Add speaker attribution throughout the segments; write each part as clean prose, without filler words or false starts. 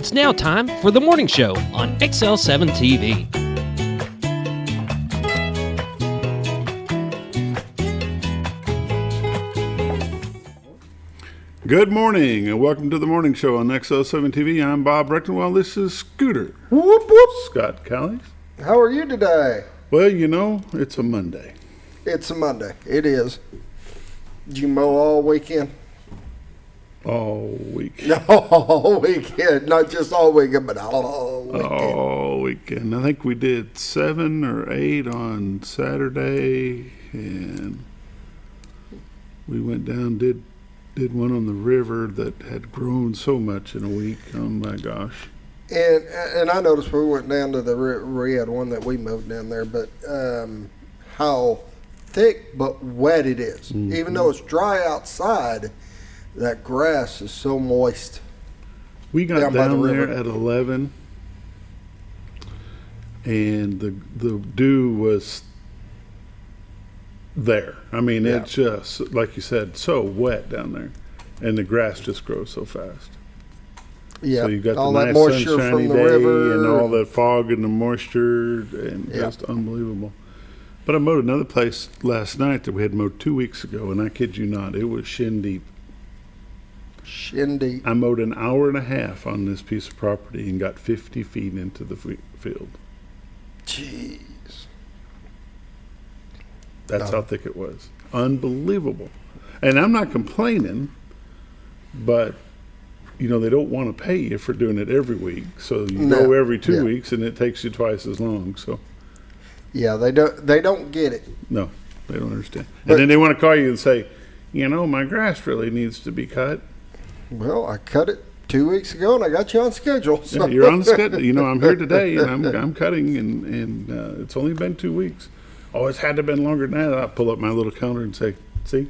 Speaker 1: It's now time for the morning show on XL7-TV.
Speaker 2: Good morning and welcome to the morning show on XL7-TV. I'm Bob Recktenwald. This is Scooter.
Speaker 3: Whoop, whoop.
Speaker 2: Scott Callies.
Speaker 3: How are you today?
Speaker 2: Well, you know, it's a Monday.
Speaker 3: It's a Monday. It is. Did you mow all weekend?
Speaker 2: All week.
Speaker 3: All weekend. Not just all weekend, but all weekend.
Speaker 2: All weekend. I think we did 7 or 8 on Saturday, and we went down, did one on the river that had grown so much in a week. Oh my gosh.
Speaker 3: And I noticed we went down to the we had one that we mowed down there, but how thick but wet it is. Mm-hmm. Even though it's dry outside, that grass is so moist.
Speaker 2: We got down there at 11, and the dew was there. I mean, It's just, like you said, so wet down there, and the grass just grows so fast.
Speaker 3: Yeah,
Speaker 2: so you got
Speaker 3: all
Speaker 2: the
Speaker 3: that
Speaker 2: nice
Speaker 3: moisture
Speaker 2: sunshiny
Speaker 3: from the
Speaker 2: day
Speaker 3: river
Speaker 2: and all that fog and the moisture, and just unbelievable. But I mowed another place last night that we had mowed 2 weeks ago, and I kid you not, it was shin deep.
Speaker 3: Shin deep.
Speaker 2: I mowed an hour and a half on this piece of property and got 50 feet into the field.
Speaker 3: Jeez.
Speaker 2: That's how thick it was. Unbelievable. And I'm not complaining, but, you know, they don't want to pay you for doing it every week. So you go every 2 weeks, and it takes you twice as long. So,
Speaker 3: yeah, they don't get it.
Speaker 2: No, they don't understand. And then they want to call you and say, you know, my grass really needs to be cut.
Speaker 3: Well, I cut it 2 weeks ago, and I got you on schedule. So.
Speaker 2: Yeah, you're on the schedule. You know, I'm here today, and I'm cutting, and it's only been 2 weeks. Oh, it's had to have been longer than that. I'll pull up my little calendar and say, see?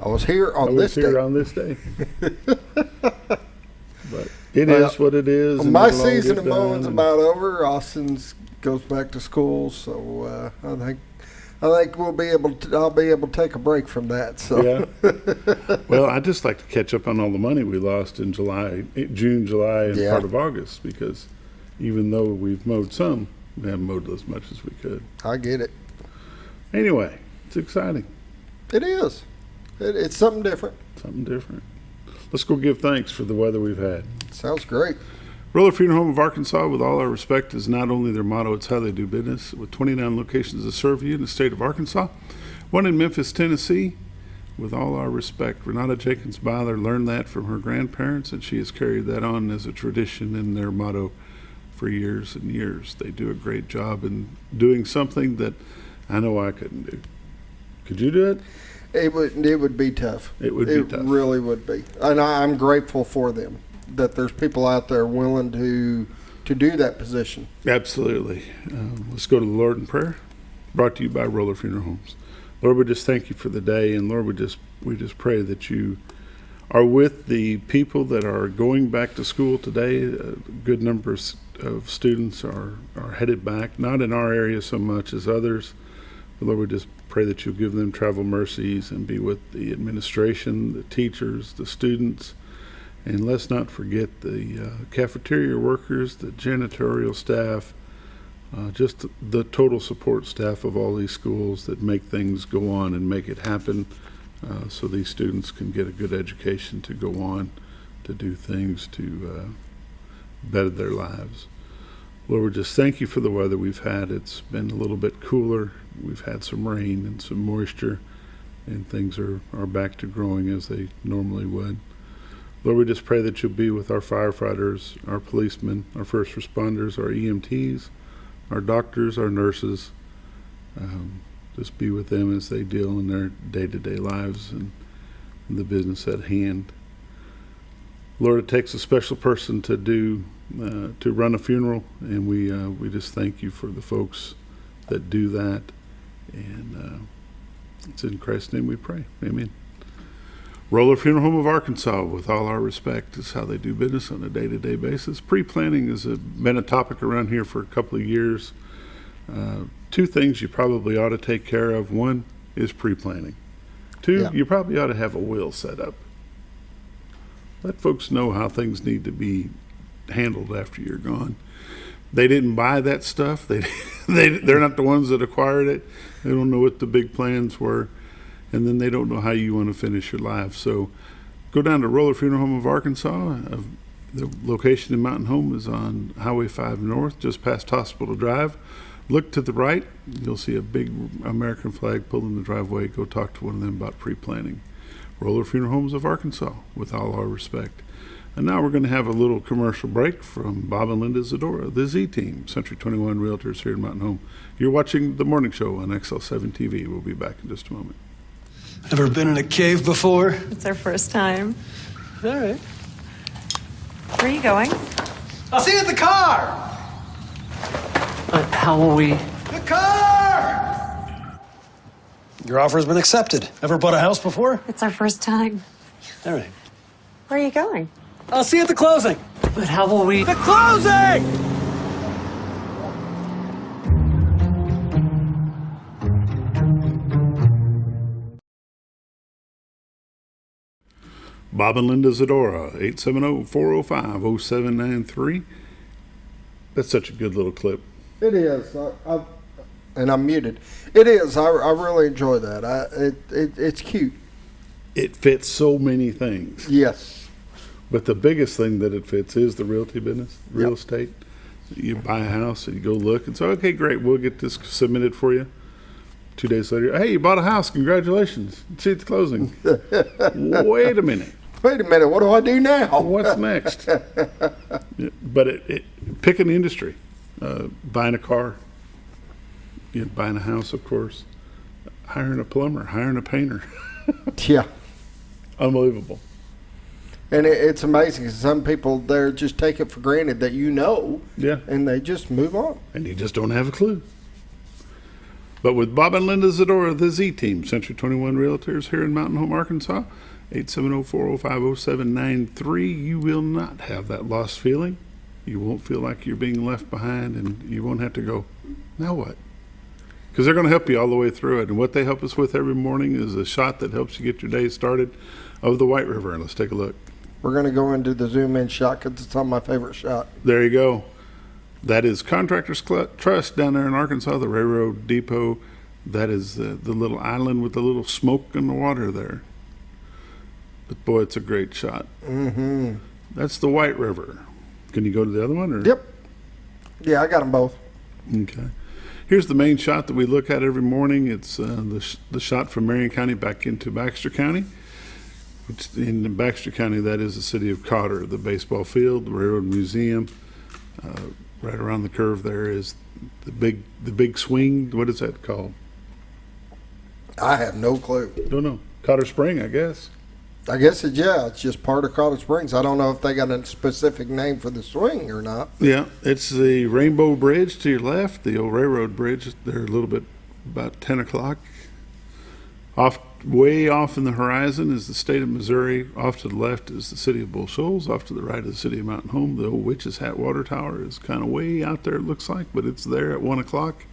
Speaker 3: I was here on this day.
Speaker 2: on this day. But it is what it is.
Speaker 3: Well, my season of mowing's about over. Austin's goes back to school, so I think I'll be able to take a break from that. So
Speaker 2: yeah. Well, I'd just like to catch up on all the money we lost in June, July, and part of August, because even though we've mowed some, we haven't mowed as much as we could.
Speaker 3: I get it.
Speaker 2: Anyway, it's exciting.
Speaker 3: It is. It's something different.
Speaker 2: Something different. Let's go give thanks for the weather we've had.
Speaker 3: Sounds great.
Speaker 2: Roller Funeral Home of Arkansas, with all our respect, is not only their motto, it's how they do business. With 29 locations to serve you in the state of Arkansas, one in Memphis, Tennessee. With all our respect, Renata Jenkins Byler learned that from her grandparents, and she has carried that on as a tradition in their motto for years and years. They do a great job in doing something that I know I couldn't do. Could you do it?
Speaker 3: It would be tough.
Speaker 2: It would be tough. It
Speaker 3: really would be. And I'm grateful for them, that there's people out there willing to do that position.
Speaker 2: Absolutely. Let's go to the Lord in prayer. Brought to you by Roller Funeral Homes. Lord, we just thank you for the day, and Lord, we just pray that you are with the people that are going back to school today. A good number of students are headed back, not in our area so much as others. But Lord, we just pray that you'll give them travel mercies and be with the administration, the teachers, the students. And let's not forget the cafeteria workers, the janitorial staff, just the total support staff of all these schools that make things go on and make it happen, so these students can get a good education to go on to do things to better their lives. Lord, we just thank you for the weather we've had. It's been a little bit cooler. We've had some rain and some moisture, and things are back to growing as they normally would. Lord, we just pray that you'll be with our firefighters, our policemen, our first responders, our EMTs, our doctors, our nurses. Just be with them as they deal in their day-to-day lives and the business at hand. Lord, it takes a special person to run a funeral, and we just thank you for the folks that do that. And it's in Christ's name we pray. Amen. Roller Funeral Home of Arkansas, with all our respect, is how they do business on a day-to-day basis. Pre-planning has been a topic around here for a couple of years. 2 things you probably ought to take care of. 1 is pre-planning. 2, you probably ought to have a will set up. Let folks know how things need to be handled after you're gone. They didn't buy that stuff. They're not the ones that acquired it. They don't know what the big plans were, and then they don't know how you want to finish your life. So go down to Roller Funeral Home of Arkansas. The location in Mountain Home is on Highway 5 North, just past Hospital Drive. Look to the right. You'll see a big American flag pulled in the driveway. Go talk to one of them about pre-planning. Roller Funeral Homes of Arkansas, with all our respect. And now we're going to have a little commercial break from Bob and Linda Zadora, the Z-Team, Century 21 Realtors here in Mountain Home. You're watching The Morning Show on XL7-TV. We'll be back in just a moment.
Speaker 4: Ever been in a cave before?
Speaker 5: It's our first time.
Speaker 4: All right.
Speaker 5: Where are you going?
Speaker 4: I'll see you at the car!
Speaker 6: How will we?
Speaker 4: The car! Your offer has been accepted. Ever bought a house before?
Speaker 5: It's our first time.
Speaker 4: All right.
Speaker 5: Where are you going?
Speaker 4: I'll see you at the closing.
Speaker 6: But how will we?
Speaker 4: The closing!
Speaker 2: Bob and Linda Zadora, 870-405-0793. That's such a good little clip.
Speaker 3: It is. And I'm muted. It is. I really enjoy that. It's cute.
Speaker 2: It fits so many things.
Speaker 3: Yes.
Speaker 2: But the biggest thing that it fits is the realty business, real
Speaker 3: Yep.
Speaker 2: estate. You buy a house and you go look and say, okay, great, we'll get this submitted for you. 2 days later, hey, you bought a house, congratulations. See you at the closing. Wait a minute.
Speaker 3: Wait a minute. What do I do now?
Speaker 2: What's next? But pick an industry. Buying a car, buying a house, of course. Hiring a plumber, hiring a painter.
Speaker 3: Yeah.
Speaker 2: Unbelievable.
Speaker 3: And it's amazing. Some people, they just take it for granted that
Speaker 2: Yeah.
Speaker 3: and they just move on.
Speaker 2: And you just don't have a clue. But with Bob and Linda Zadora, the Z-Team, Century 21 Realtors here in Mountain Home, Arkansas, 870-405-0793, you will not have that lost feeling. You won't feel like you're being left behind, and you won't have to go, now what? Because they're going to help you all the way through it. And what they help us with every morning is a shot that helps you get your day started of the White River. And let's take a look.
Speaker 3: We're going to go into the zoom in shot because it's on my favorite shot.
Speaker 2: There you go. That is Contractors Trust down there in Arkansas, the railroad depot. That is the little island with the little smoke in the water there. But boy, it's a great shot.
Speaker 3: Mm-hmm.
Speaker 2: That's the White River. Can you go to the other one? Or?
Speaker 3: Yep. Yeah, I got them both.
Speaker 2: Okay. Here's the main shot that we look at every morning. It's the shot from Marion County back into Baxter County. Which in Baxter County, that is the city of Cotter, the baseball field, the Railroad Museum. Right around the curve there is the big swing. What is that called?
Speaker 3: I have no clue.
Speaker 2: Don't know. Cotter Spring, I guess.
Speaker 3: I guess it's just part of Colorado Springs. I don't know if they got a specific name for the swing or not.
Speaker 2: Yeah, it's the Rainbow Bridge to your left, the old railroad bridge. They're a little bit about 10 o'clock. Way off in the horizon is the state of Missouri. Off to the left is the city of Bull Shoals. Off to the right is the city of Mountain Home. The old Witch's Hat Water Tower is kind of way out there, it looks like, but it's there at 1 o'clock.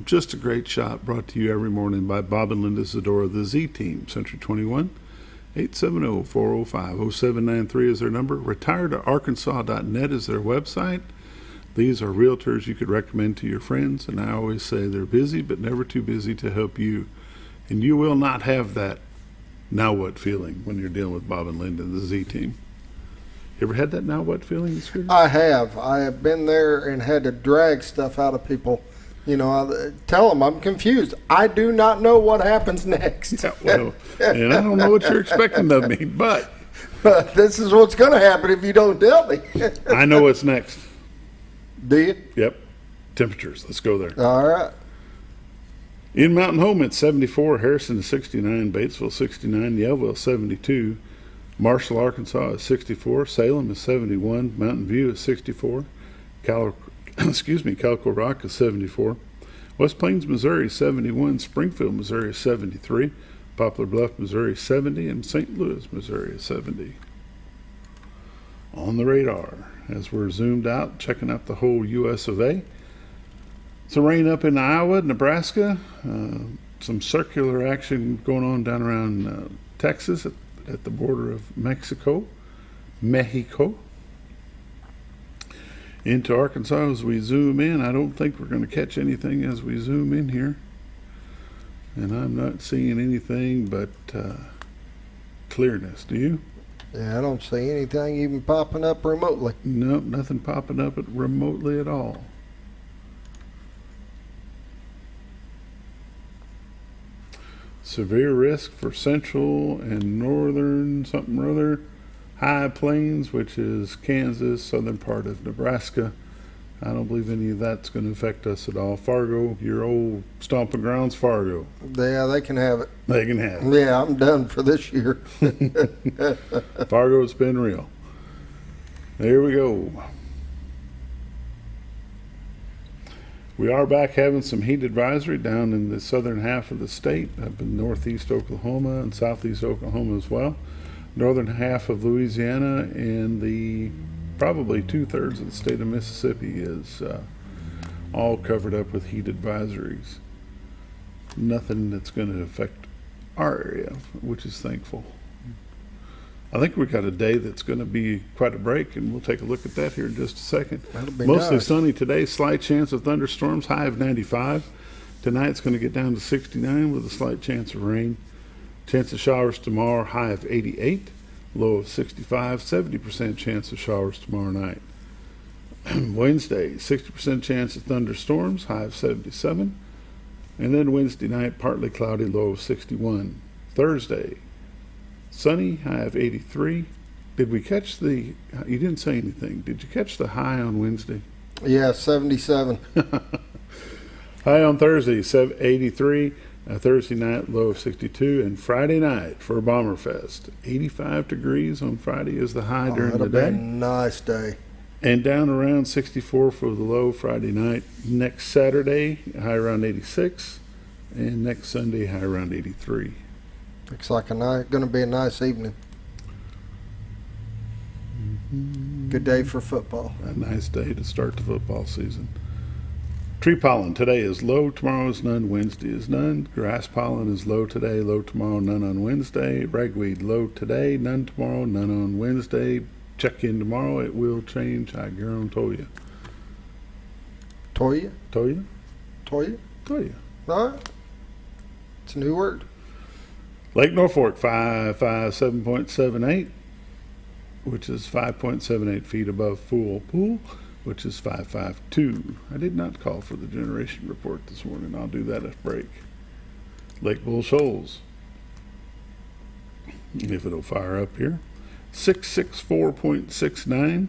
Speaker 2: Just a great shot brought to you every morning by Bob and Linda Zadora, the Z-Team, Century 21. 870-405-0793 is their number. Retiredtoarkansas.net is their website. These are realtors you could recommend to your friends, and I always say they're busy, but never too busy to help you. And you will not have that now what feeling when you're dealing with Bob and Linda, the Z-Team. You ever had that now what feeling?
Speaker 3: I have. I have been there and had to drag stuff out of people. I tell them I'm confused. I do not know what happens next.
Speaker 2: Yeah, well, and I don't know what you're expecting of me, but
Speaker 3: this is what's going to happen if you don't tell me.
Speaker 2: I know what's next.
Speaker 3: Do you?
Speaker 2: Yep. Temperatures. Let's go there.
Speaker 3: All right.
Speaker 2: In Mountain Home, it's 74. Harrison is 69. Batesville 69. Yellville 72. Marshall, Arkansas is 64. Salem is 71. Mountain View is 64. Calico Rock is 74. West Plains, Missouri is 71. Springfield, Missouri is 73. Poplar Bluff, Missouri is 70. And St. Louis, Missouri is 70. On the radar, as we're zoomed out, checking out the whole U.S. of A. Some rain up in Iowa, Nebraska. Some circular action going on down around Texas at the border of Mexico. into Arkansas as we zoom in. I don't think we're going to catch anything as we zoom in here. And I'm not seeing anything but clearness. Do you?
Speaker 3: Yeah, I don't see anything even popping up remotely.
Speaker 2: Nope, nothing popping up remotely at all. Severe risk for central and northern something or other. High plains, which is Kansas, southern part of Nebraska. I don't believe any of that's going to affect us at all. Fargo, your old stomping grounds, Fargo.
Speaker 3: Yeah, they can have it.
Speaker 2: They can have it.
Speaker 3: Yeah, I'm done for this year.
Speaker 2: Fargo's been real. There we go. We are back having some heat advisory down in the southern half of the state, up in northeast Oklahoma and southeast Oklahoma as well. Northern half of Louisiana and the probably 2/3 of the state of Mississippi is all covered up with heat advisories. Nothing that's going to affect our area, which is thankful. I think we got a day that's going to be quite a break, and we'll take a look at that here in just a second.
Speaker 3: That'll be
Speaker 2: Mostly
Speaker 3: nice.
Speaker 2: sunny today, slight chance of thunderstorms, high of 95. Tonight's going to get down to 69 with a slight chance of rain. Chance of showers tomorrow, high of 88, low of 65, 70% chance of showers tomorrow night. Wednesday, 60% chance of thunderstorms, high of 77. And then Wednesday night, partly cloudy, low of 61. Thursday, sunny, high of 83. Did we catch the, you didn't say anything, did you catch the high on Wednesday?
Speaker 3: Yeah, 77.
Speaker 2: High on Thursday, 83. Thursday night, low of 62. And Friday night for Bomber Fest, 85 degrees on Friday is the high during the
Speaker 3: That'll be a
Speaker 2: day.
Speaker 3: nice day.
Speaker 2: And down around 64 for the low Friday night. Next Saturday, high around 86. And next Sunday, high around 83.
Speaker 3: Looks like going to be a nice evening. Good day for football.
Speaker 2: A nice day to start the football season. Tree pollen today is low, tomorrow is none, Wednesday is none. Grass pollen is low today, low tomorrow, none on Wednesday. Ragweed low today, none tomorrow, none on Wednesday. Check in tomorrow, it will change. I guarantee you.
Speaker 3: Toya?
Speaker 2: Toya?
Speaker 3: Toya?
Speaker 2: Toya.
Speaker 3: All right. It's a new word.
Speaker 2: Lake Norfolk, 557.78, which is 5.78 feet above full pool, which is 552. I did not call for the generation report this morning. I'll do that at break. Lake Bull Shoals, if it'll fire up here, 664.69,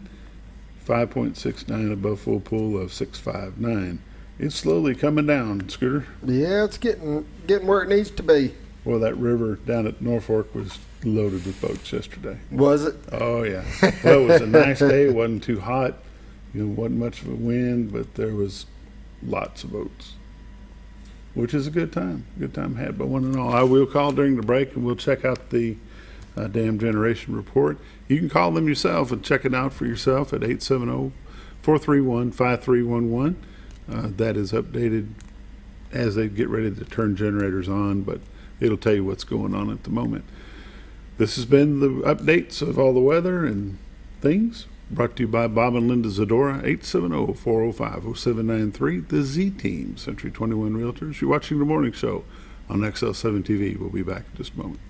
Speaker 2: 5.69 above full pool of 659. It's slowly coming down, Scooter.
Speaker 3: Yeah, it's getting where it needs to be.
Speaker 2: Well, that river down at Norfolk was loaded with boats yesterday.
Speaker 3: Was it?
Speaker 2: Oh, yeah. Well, it was a nice day. It wasn't too hot. Wasn't much of a wind, but there was lots of boats, which is a good time. Good time had by one and all. I will call during the break, and we'll check out the dam generation report. You can call them yourself and check it out for yourself at 870-431-5311. That is updated as they get ready to turn generators on, but it'll tell you what's going on at the moment. This has been the updates of all the weather and things. Brought to you by Bob and Linda Zadora, 870-405-0793, the Z-Team, Century 21 Realtors. You're watching The Morning Show on XL7-TV. We'll be back in just a moment.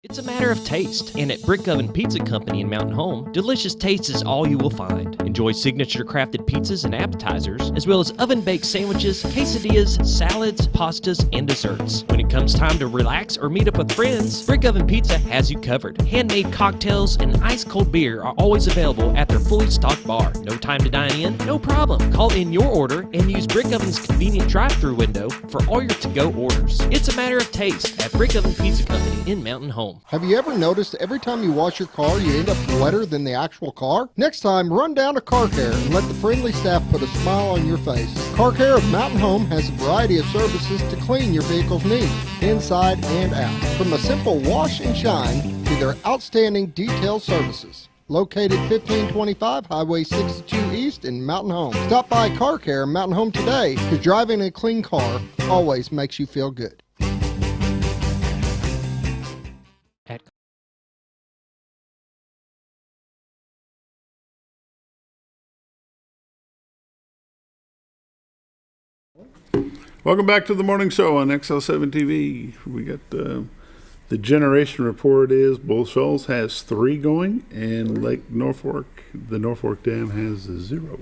Speaker 1: It's a matter of taste, and at Brick Oven Pizza Company in Mountain Home, delicious taste is all you will find. Enjoy signature crafted pizzas and appetizers, as well as oven-baked sandwiches, quesadillas, salads, pastas, and desserts. When it comes time to relax or meet up with friends, Brick Oven Pizza has you covered. Handmade cocktails and ice-cold beer are always available at their fully stocked bar. No time to dine in? No problem. Call in your order and use Brick Oven's convenient drive-thru window for all your to-go orders. It's a matter of taste at Brick Oven Pizza Company in Mountain Home.
Speaker 3: Have you ever noticed every time you wash your car, you end up wetter than the actual car? Next time, run down to Car Care and let the friendly staff put a smile on your face. Car Care of Mountain Home has a variety of services to clean your vehicle's needs, inside and out. From a simple wash and shine to their outstanding detailed services. Located 1525 Highway 62 East in Mountain Home. Stop by Car Care Mountain Home today, because driving a clean car always makes you feel good.
Speaker 2: Welcome back to the morning show on XL7-TV. We got the generation report is Bull Shoals has 3 going, and Lake Norfolk, the Norfolk Dam, has 0.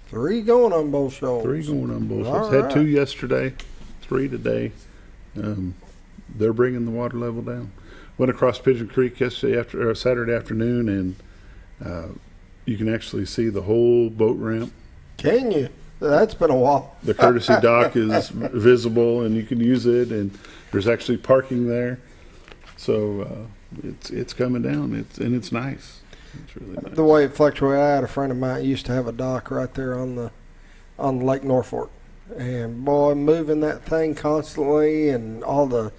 Speaker 3: 3 going on Bull Shoals.
Speaker 2: 3 going on Bull Shoals.
Speaker 3: All
Speaker 2: Had 2
Speaker 3: right.
Speaker 2: yesterday, 3 today. They're bringing the water level down. Went across Pigeon Creek Saturday afternoon, and you can actually see the whole boat ramp.
Speaker 3: Can you? That's been a while.
Speaker 2: The courtesy dock is visible, and you can use it, and there's actually parking there. So it's coming down. It's nice. It's really nice.
Speaker 3: The way it fluctuates, I had a friend of mine who used to have a dock right there on Lake Norfolk, and boy, moving that thing constantly, and all the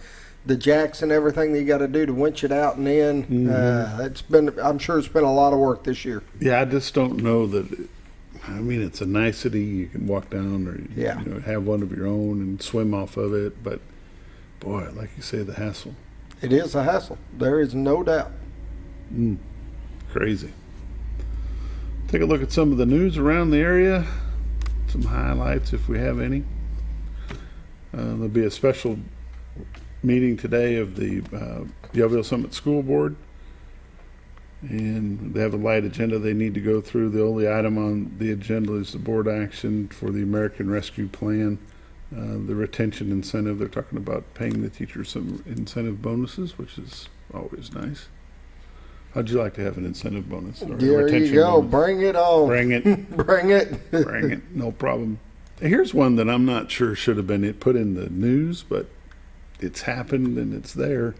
Speaker 3: jacks and everything that you got to do to winch it out and in.
Speaker 2: Mm-hmm.
Speaker 3: I'm sure it's been a lot of work this year.
Speaker 2: Yeah, I just don't know that. I mean, it's a nicety. You can walk down or have one of your own and swim off of it. But boy, like you say, the hassle.
Speaker 3: It is a hassle. There is no doubt.
Speaker 2: Crazy. Take a look at some of the news around the area. Some highlights, if we have any. There'll be a special meeting today of the Yellville Summit School Board. And they have a light agenda they need to go through. The only item on the agenda is the board action for the American Rescue Plan, the retention incentive. They're talking about paying the teachers some incentive bonuses, which is always nice. How'd you like to have an incentive bonus? Or a
Speaker 3: There
Speaker 2: retention
Speaker 3: you go.
Speaker 2: bonus?
Speaker 3: Bring it on.
Speaker 2: Bring it.
Speaker 3: Bring it.
Speaker 2: Bring it. No problem. Here's one that I'm not sure should have been put in the news, but it's happened and it's there.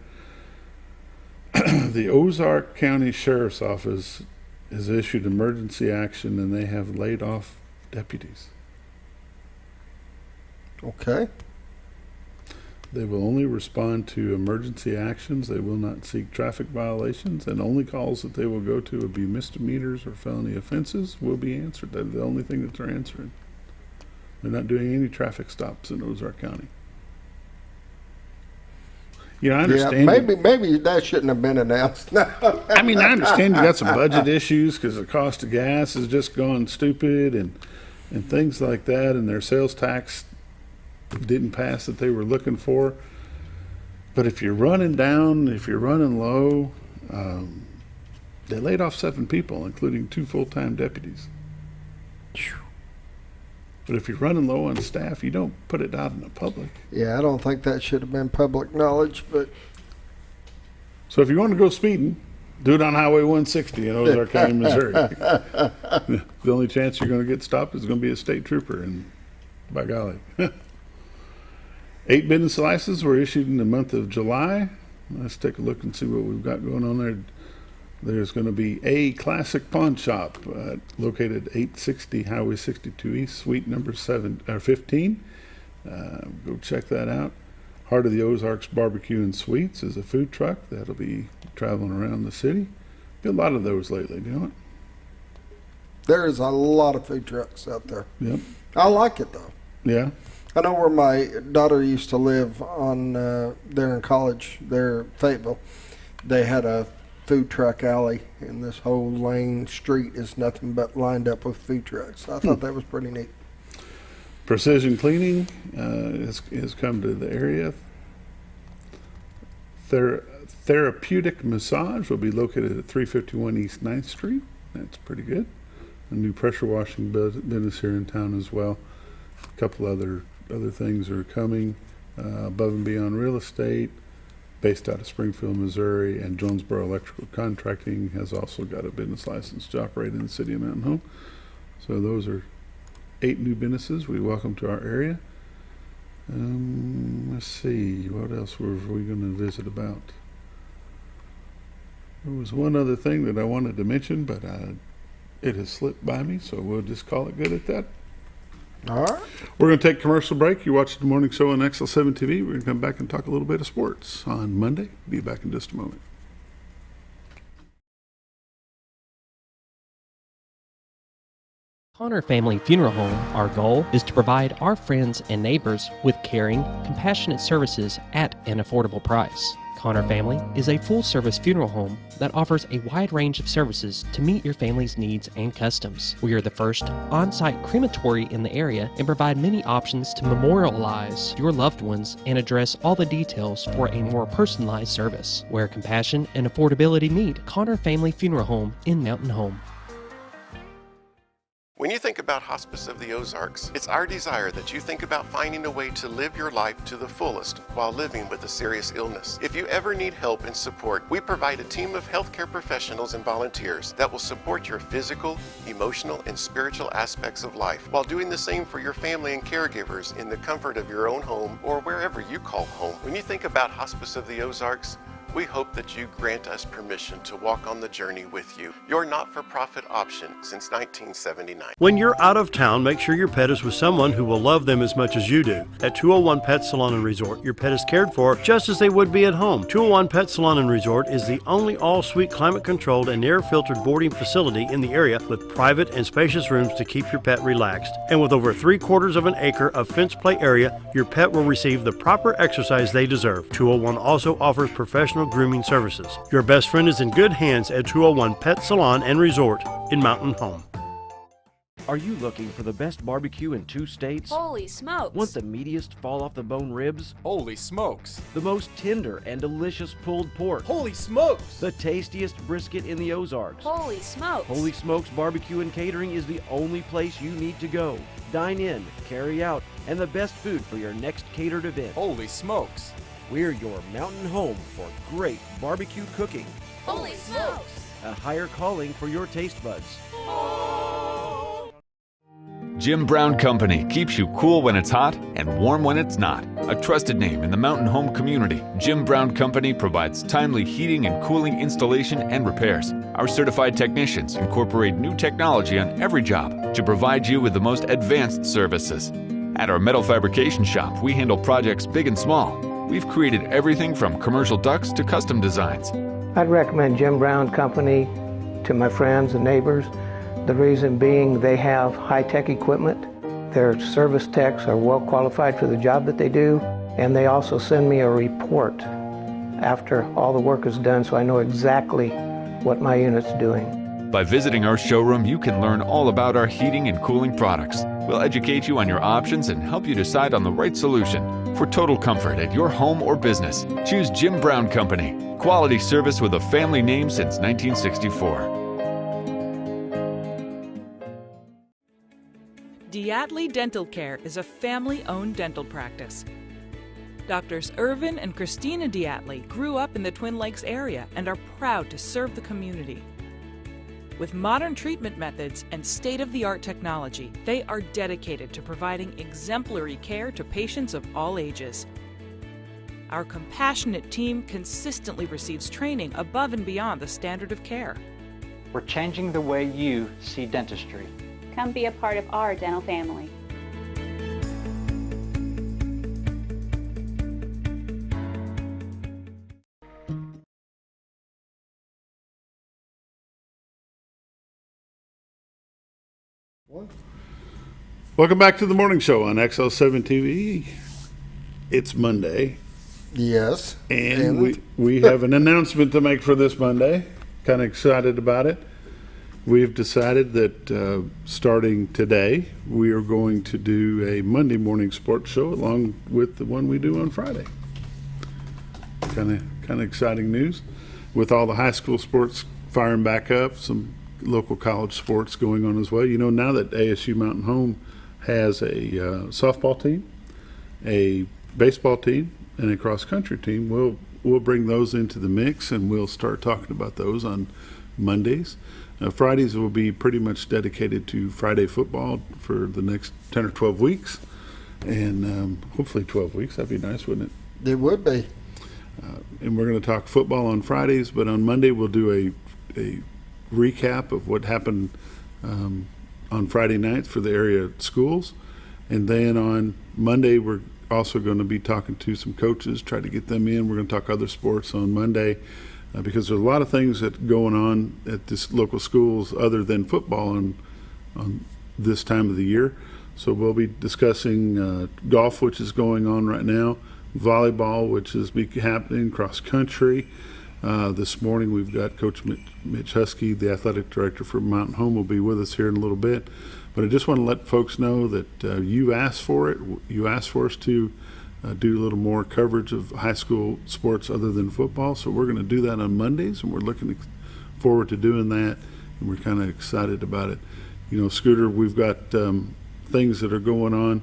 Speaker 2: The Ozark County Sheriff's Office has issued emergency action, and they have laid off deputies.
Speaker 3: Okay.
Speaker 2: They will only respond to emergency actions. They will not seek traffic violations, and only calls that they will go to will be misdemeanors or felony offenses will be answered. That's the only thing that they're answering. They're not doing any traffic stops in Ozark County. I understand.
Speaker 3: Yeah, maybe that shouldn't have been announced.
Speaker 2: I mean, I understand you got some budget issues because the cost of gas has just gone stupid and things like that, and their sales tax didn't pass that they were looking for. But if you're running down, if you're running low, they laid off 7 people, including 2 full-time deputies. But if you're running low on staff, you don't put it out in the public.
Speaker 3: Yeah, I don't think that should have been public knowledge, but
Speaker 2: So if you want to go speeding, do it on Highway 160 in Ozark County, Missouri. The only chance you're going to get stopped is going to be a state trooper, and by golly. 8 business licenses were issued in the month of July. Let's take a look and see what we've got going on there. There's going to be a classic pawn shop located 860 Highway 62 East, suite number 15. Go check that out. Heart of the Ozarks Barbecue and Sweets is a food truck that'll be traveling around the city. Be a lot of those lately, do you know it?
Speaker 3: there's a lot of food trucks out there.
Speaker 2: Yep.
Speaker 3: I like it though.
Speaker 2: Yeah.
Speaker 3: I know where my daughter used to live on there in college, there Fayetteville. They had a food truck alley, and this whole lane street is nothing but lined up with food trucks. I thought that was pretty neat.
Speaker 2: Precision Cleaning has come to the area. Therapeutic Massage will be located at 351 East 9th Street. That's pretty good. A new pressure washing business here in town as well. A couple other things are coming. Above and Beyond Real Estate, based out of Springfield, Missouri, and Jonesboro Electrical Contracting has also got a business license to operate in the city of Mountain Home. So those are 8 new businesses we welcome to our area. Let's see, what else were we going to visit about? There was one other thing that I wanted to mention, but it has slipped by me, so we'll just call it good at that.
Speaker 3: All right.
Speaker 2: We're going to take a commercial break. You watch the morning show on XL7-TV. We're going to come back and talk a little bit of sports on Monday. Be back in just a moment.
Speaker 1: Connor Family Funeral Home, our goal is to provide our friends and neighbors with caring, compassionate services at an affordable price. Connor Family is a full-service funeral home that offers a wide range of services to meet your family's needs and customs. We are the first on-site crematory in the area and provide many options to memorialize your loved ones and address all the details for a more personalized service. Where compassion and affordability meet, Connor Family Funeral Home in Mountain Home.
Speaker 6: When you think about Hospice of the Ozarks, it's our desire that you think about finding a way to live your life to the fullest while living with a serious illness. If you ever need help and support, we provide a team of healthcare professionals and volunteers that will support your physical, emotional, and spiritual aspects of life while doing the same for your family and caregivers in the comfort of your own home or wherever you call home. When you think about Hospice of the Ozarks, we hope that you grant us permission to walk on the journey with you. Your not-for-profit option since 1979.
Speaker 7: When you're out of town, make sure your pet is with someone who will love them as much as you do. At 201 Pet Salon and Resort, your pet is cared for just as they would be at home. 201 Pet Salon and Resort is the only all-suite climate-controlled and air-filtered boarding facility in the area with private and spacious rooms to keep your pet relaxed. And with over 3/4 of an acre of fenced play area, your pet will receive the proper exercise they deserve. 201 also offers professional grooming services. Your best friend is in good hands at 201 Pet Salon and Resort in Mountain Home.
Speaker 8: Are you looking for the best barbecue in 2 states?
Speaker 9: Holy smokes!
Speaker 8: Want the meatiest fall-off-the-bone ribs?
Speaker 10: Holy smokes!
Speaker 8: The most tender and delicious pulled pork?
Speaker 10: Holy smokes!
Speaker 8: The tastiest brisket in the Ozarks?
Speaker 9: Holy smokes!
Speaker 8: Holy Smokes Barbecue and Catering is the only place you need to go. Dine in, carry out, and the best food for your next catered event.
Speaker 10: Holy smokes!
Speaker 8: We're your mountain home for great barbecue cooking.
Speaker 9: Holy smokes!
Speaker 8: A higher calling for your taste buds.
Speaker 11: Jim Brown Company keeps you cool when it's hot and warm when it's not. A trusted name in the mountain home community, Jim Brown Company provides timely heating and cooling installation and repairs. Our certified technicians incorporate new technology on every job to provide you with the most advanced services. At our metal fabrication shop, we handle projects big and small. We've created everything from commercial ducts to custom designs.
Speaker 12: I'd recommend Jim Brown Company to my friends and neighbors. The reason being they have high-tech equipment. Their service techs are well qualified for the job that they do, and they also send me a report after all the work is done so I know exactly what my unit's doing.
Speaker 11: By visiting our showroom, you can learn all about our heating and cooling products. We'll educate you on your options and help you decide on the right solution. For total comfort at your home or business, choose Jim Brown Company. Quality service with a family name since 1964.
Speaker 13: Diatley Dental Care is a family-owned dental practice. Doctors Irvin and Christina Diatley grew up in the Twin Lakes area and are proud to serve the community. With modern treatment methods and state-of-the-art technology, they are dedicated to providing exemplary care to patients of all ages. Our compassionate team consistently receives training above and beyond the standard of care.
Speaker 14: We're changing the way you see dentistry.
Speaker 15: Come be a part of our dental family.
Speaker 2: Welcome back to the morning show on XL7-TV. It's Monday.
Speaker 3: Yes.
Speaker 2: And we have an announcement to make for this Monday. Kind of excited about it. We've decided that starting today, we are going to do a Monday morning sports show along with the one we do on Friday. Kind of exciting news. With all the high school sports firing back up, some local college sports going on as well. You know, now that ASU Mountain Home has a softball team, a baseball team, and a cross-country team, we'll bring those into the mix, and we'll start talking about those on Mondays. Fridays will be pretty much dedicated to Friday football for the next 10 or 12 weeks, and hopefully 12 weeks. That'd be nice, wouldn't it?
Speaker 3: It would be.
Speaker 2: And we're going to talk football on Fridays, but on Monday we'll do a recap of what happened on Friday nights for the area schools. And then on Monday, we're also going to be talking to some coaches, try to get them in. We're going to talk other sports on Monday because there's a lot of things that going on at this local schools other than football on this time of the year. So we'll be discussing golf, which is going on right now, volleyball, which is happening, cross country. This morning we've got Coach Mitch Huskey, the athletic director for Mountain Home, will be with us here in a little bit. But I just want to let folks know that you asked for it. You asked for us to do a little more coverage of high school sports other than football. So we're going to do that on Mondays, and we're looking forward to doing that, and we're kind of excited about it. You know, Scooter, we've got things that are going on.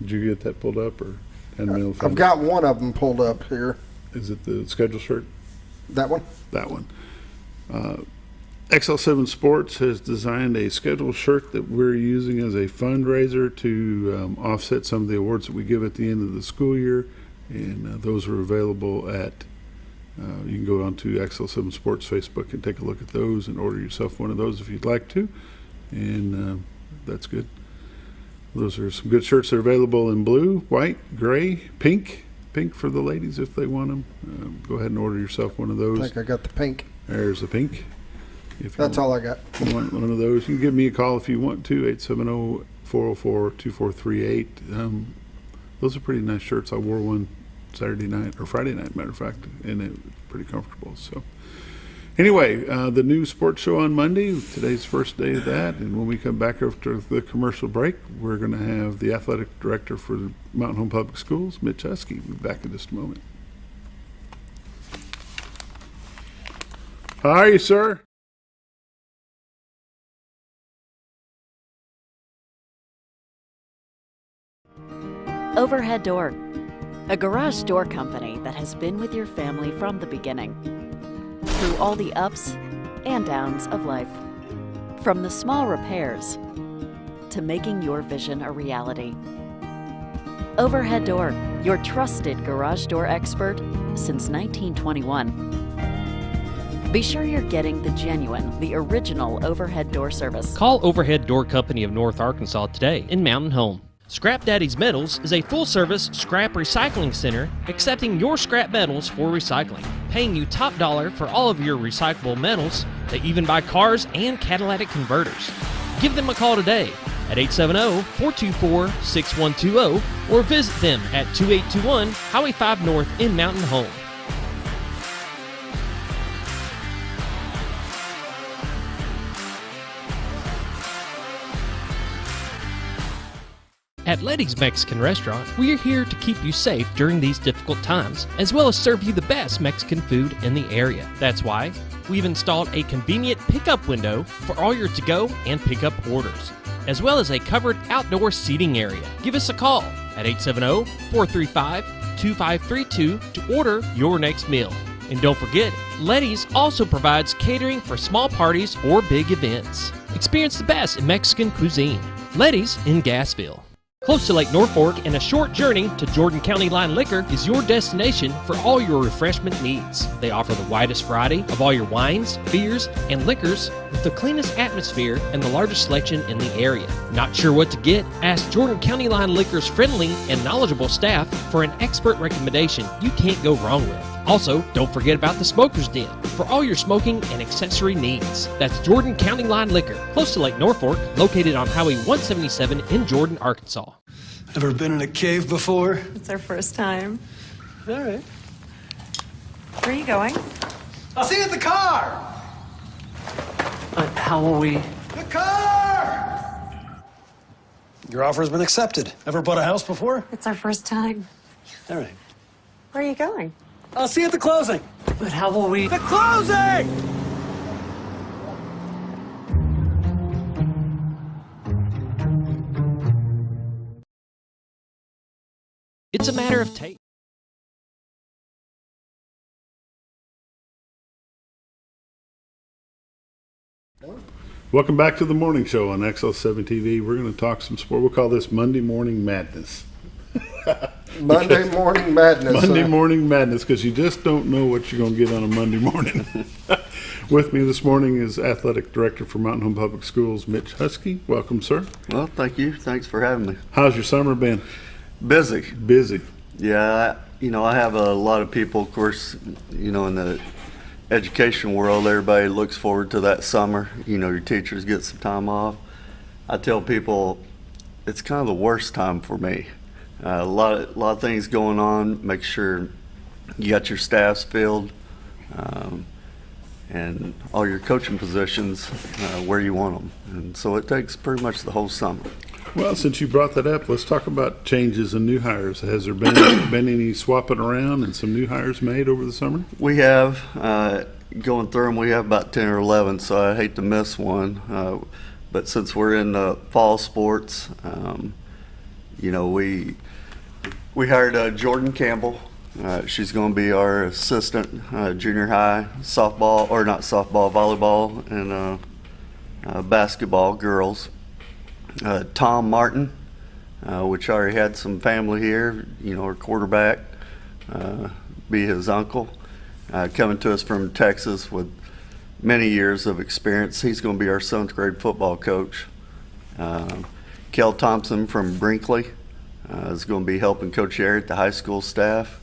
Speaker 2: Did you get that pulled up? Or
Speaker 3: I've got one of them pulled up here.
Speaker 2: Is it the schedule shirt?
Speaker 3: That one?
Speaker 2: That one. XL7 Sports has designed a schedule shirt that we're using as a fundraiser to offset some of the awards that we give at the end of the school year, and those are available at you can go onto XL7 Sports Facebook and take a look at those and order yourself one of those if you'd like to, and that's good. Those are some good shirts. They're available in blue, white, gray, pink for the ladies if they want them. Go ahead and order yourself one of those.
Speaker 3: I think I got the pink.
Speaker 2: There's the pink.
Speaker 3: That's all I got.
Speaker 2: You want one of those, you can give me a call if you want to, 870-404-2438. Those are pretty nice shirts. I wore one Saturday night, or Friday night, matter of fact, and it was pretty comfortable. So anyway, the new sports show on Monday, today's the first day of that, and when we come back after the commercial break, we're going to have the athletic director for the Mountain Home Public Schools, Mitch Huskey. We'll be back in just a moment. How are you, sir?
Speaker 16: Overhead Door, a garage door company that has been with your family from the beginning, through all the ups and downs of life. From the small repairs to making your vision a reality. Overhead Door, your trusted garage door expert since 1921. Be sure you're getting the genuine, the original overhead door service.
Speaker 1: Call Overhead Door Company of North Arkansas today in Mountain Home. Scrap Daddy's Metals is a full-service scrap recycling center accepting your scrap metals for recycling, paying you top dollar for all of your recyclable metals. They even buy cars and catalytic converters. Give them a call today at 870-424-6120 or visit them at 2821 Highway 5 North in Mountain Home. At Letty's Mexican Restaurant, we are here to keep you safe during these difficult times, as well as serve you the best Mexican food in the area. That's why we've installed a convenient pickup window for all your to-go and pickup orders, as well as a covered outdoor seating area. Give us a call at 870-435-2532 to order your next meal. And don't forget, Letty's also provides catering for small parties or big events. Experience the best in Mexican cuisine. Letty's in Gassville. Close to Lake Norfolk and a short journey to Jordan County Line Liquor is your destination for all your refreshment needs. They offer the widest variety of all your wines, beers, and liquors with the cleanest atmosphere and the largest selection in the area. Not sure what to get? Ask Jordan County Line Liquor's friendly and knowledgeable staff for an expert recommendation you can't go wrong with. Also, don't forget about the Smoker's Den for all your smoking and accessory needs. That's Jordan County Line Liquor, close to Lake Norfolk, located on Highway 177 in Jordan, Arkansas.
Speaker 4: Ever been in a cave before?
Speaker 5: It's our first time.
Speaker 4: All right.
Speaker 5: Where are you going?
Speaker 4: I'll see you at the car!
Speaker 14: How will we?
Speaker 4: The car! Your offer has been accepted. Ever bought a house before?
Speaker 5: It's our first time.
Speaker 4: All right.
Speaker 5: Where are you going?
Speaker 4: I'll see you at the closing.
Speaker 14: But how will we?
Speaker 4: The closing!
Speaker 1: It's a matter of taste.
Speaker 2: Welcome back to the morning show on XL7-TV. We're going to talk some sport. We'll call this Monday Morning Madness.
Speaker 3: Monday Morning Madness.
Speaker 2: Monday Morning Madness, because you just don't know what you're going to get on a Monday morning. With me this morning is Athletic Director for Mountain Home Public Schools, Mitch Huskey. Welcome, sir.
Speaker 17: Well, thank you. Thanks for having me.
Speaker 2: How's your summer been?
Speaker 17: Busy.
Speaker 2: Busy.
Speaker 17: Yeah, I have a lot of people, of course, in the education world, everybody looks forward to that summer. Your teachers get some time off. I tell people it's kind of the worst time for me. A lot of things going on. Make sure you got your staffs filled, and all your coaching positions where you want them. And so it takes pretty much the whole summer.
Speaker 2: Well, since you brought that up, let's talk about changes and new hires. Has there been any swapping around and some new hires made over the summer?
Speaker 17: We have, going through them, we have about 10 or 11, so I hate to miss one. But since we're in fall sports, you know, we hired Jordan Campbell. She's going to be our assistant junior high softball, or not softball, volleyball and basketball girls. Tom Martin, which already had some family here, you know, our quarterback, be his uncle, coming to us from Texas with many years of experience. He's going to be our 7th grade football coach. Kel Thompson from Brinkley is going to be helping Coach Eric at the high school staff.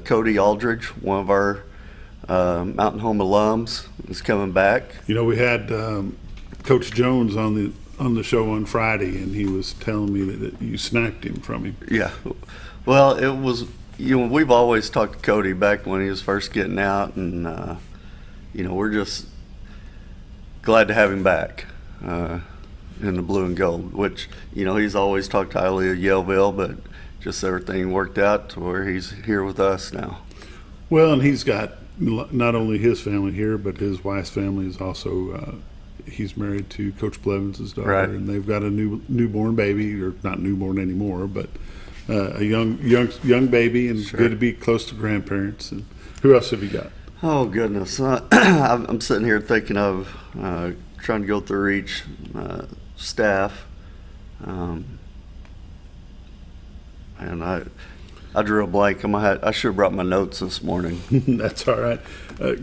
Speaker 17: Cody Aldridge, one of our Mountain Home alums, is coming back.
Speaker 2: You know, we had Coach Jones on the show on Friday, and he was telling me that you sniped him from him.
Speaker 17: Yeah. Well, it was, you know, we've always talked to Cody back when he was first getting out, and, you know, we're just glad to have him back in the blue and gold, which, you know, he's always talked highly of Yellville, but just everything worked out to where he's here with us now.
Speaker 2: Well, and he's got not only his family here, but his wife's family is also, he's married to Coach Blevins' daughter,
Speaker 17: right.
Speaker 2: And they've got a newborn baby, or not newborn anymore, but a young baby, and
Speaker 17: Sure.
Speaker 2: good to be close to grandparents. And who else have you got?
Speaker 17: Oh, goodness. I'm sitting here thinking of trying to go through each staff. And I drew a blank. I should have brought my notes this morning.
Speaker 2: That's all right.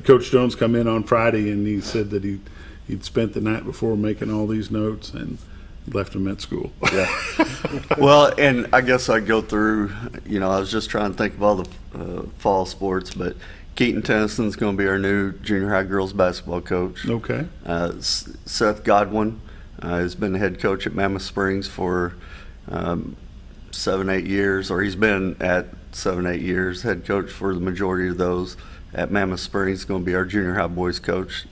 Speaker 2: Coach Jones come in on Friday, and he said that he'd spent the night before making all these notes and left them at school.
Speaker 17: Yeah. Well, and I guess I'd go through, you know, I was just trying to think of all the fall sports, but Keaton Tennyson's going to be our new junior high girls basketball coach.
Speaker 2: Okay.
Speaker 17: Seth Godwin has been the head coach at Mammoth Springs for 7-8 years, or he's been at 7-8 years, head coach for the majority of those at Mammoth Springs. Going to be our junior high boys coach,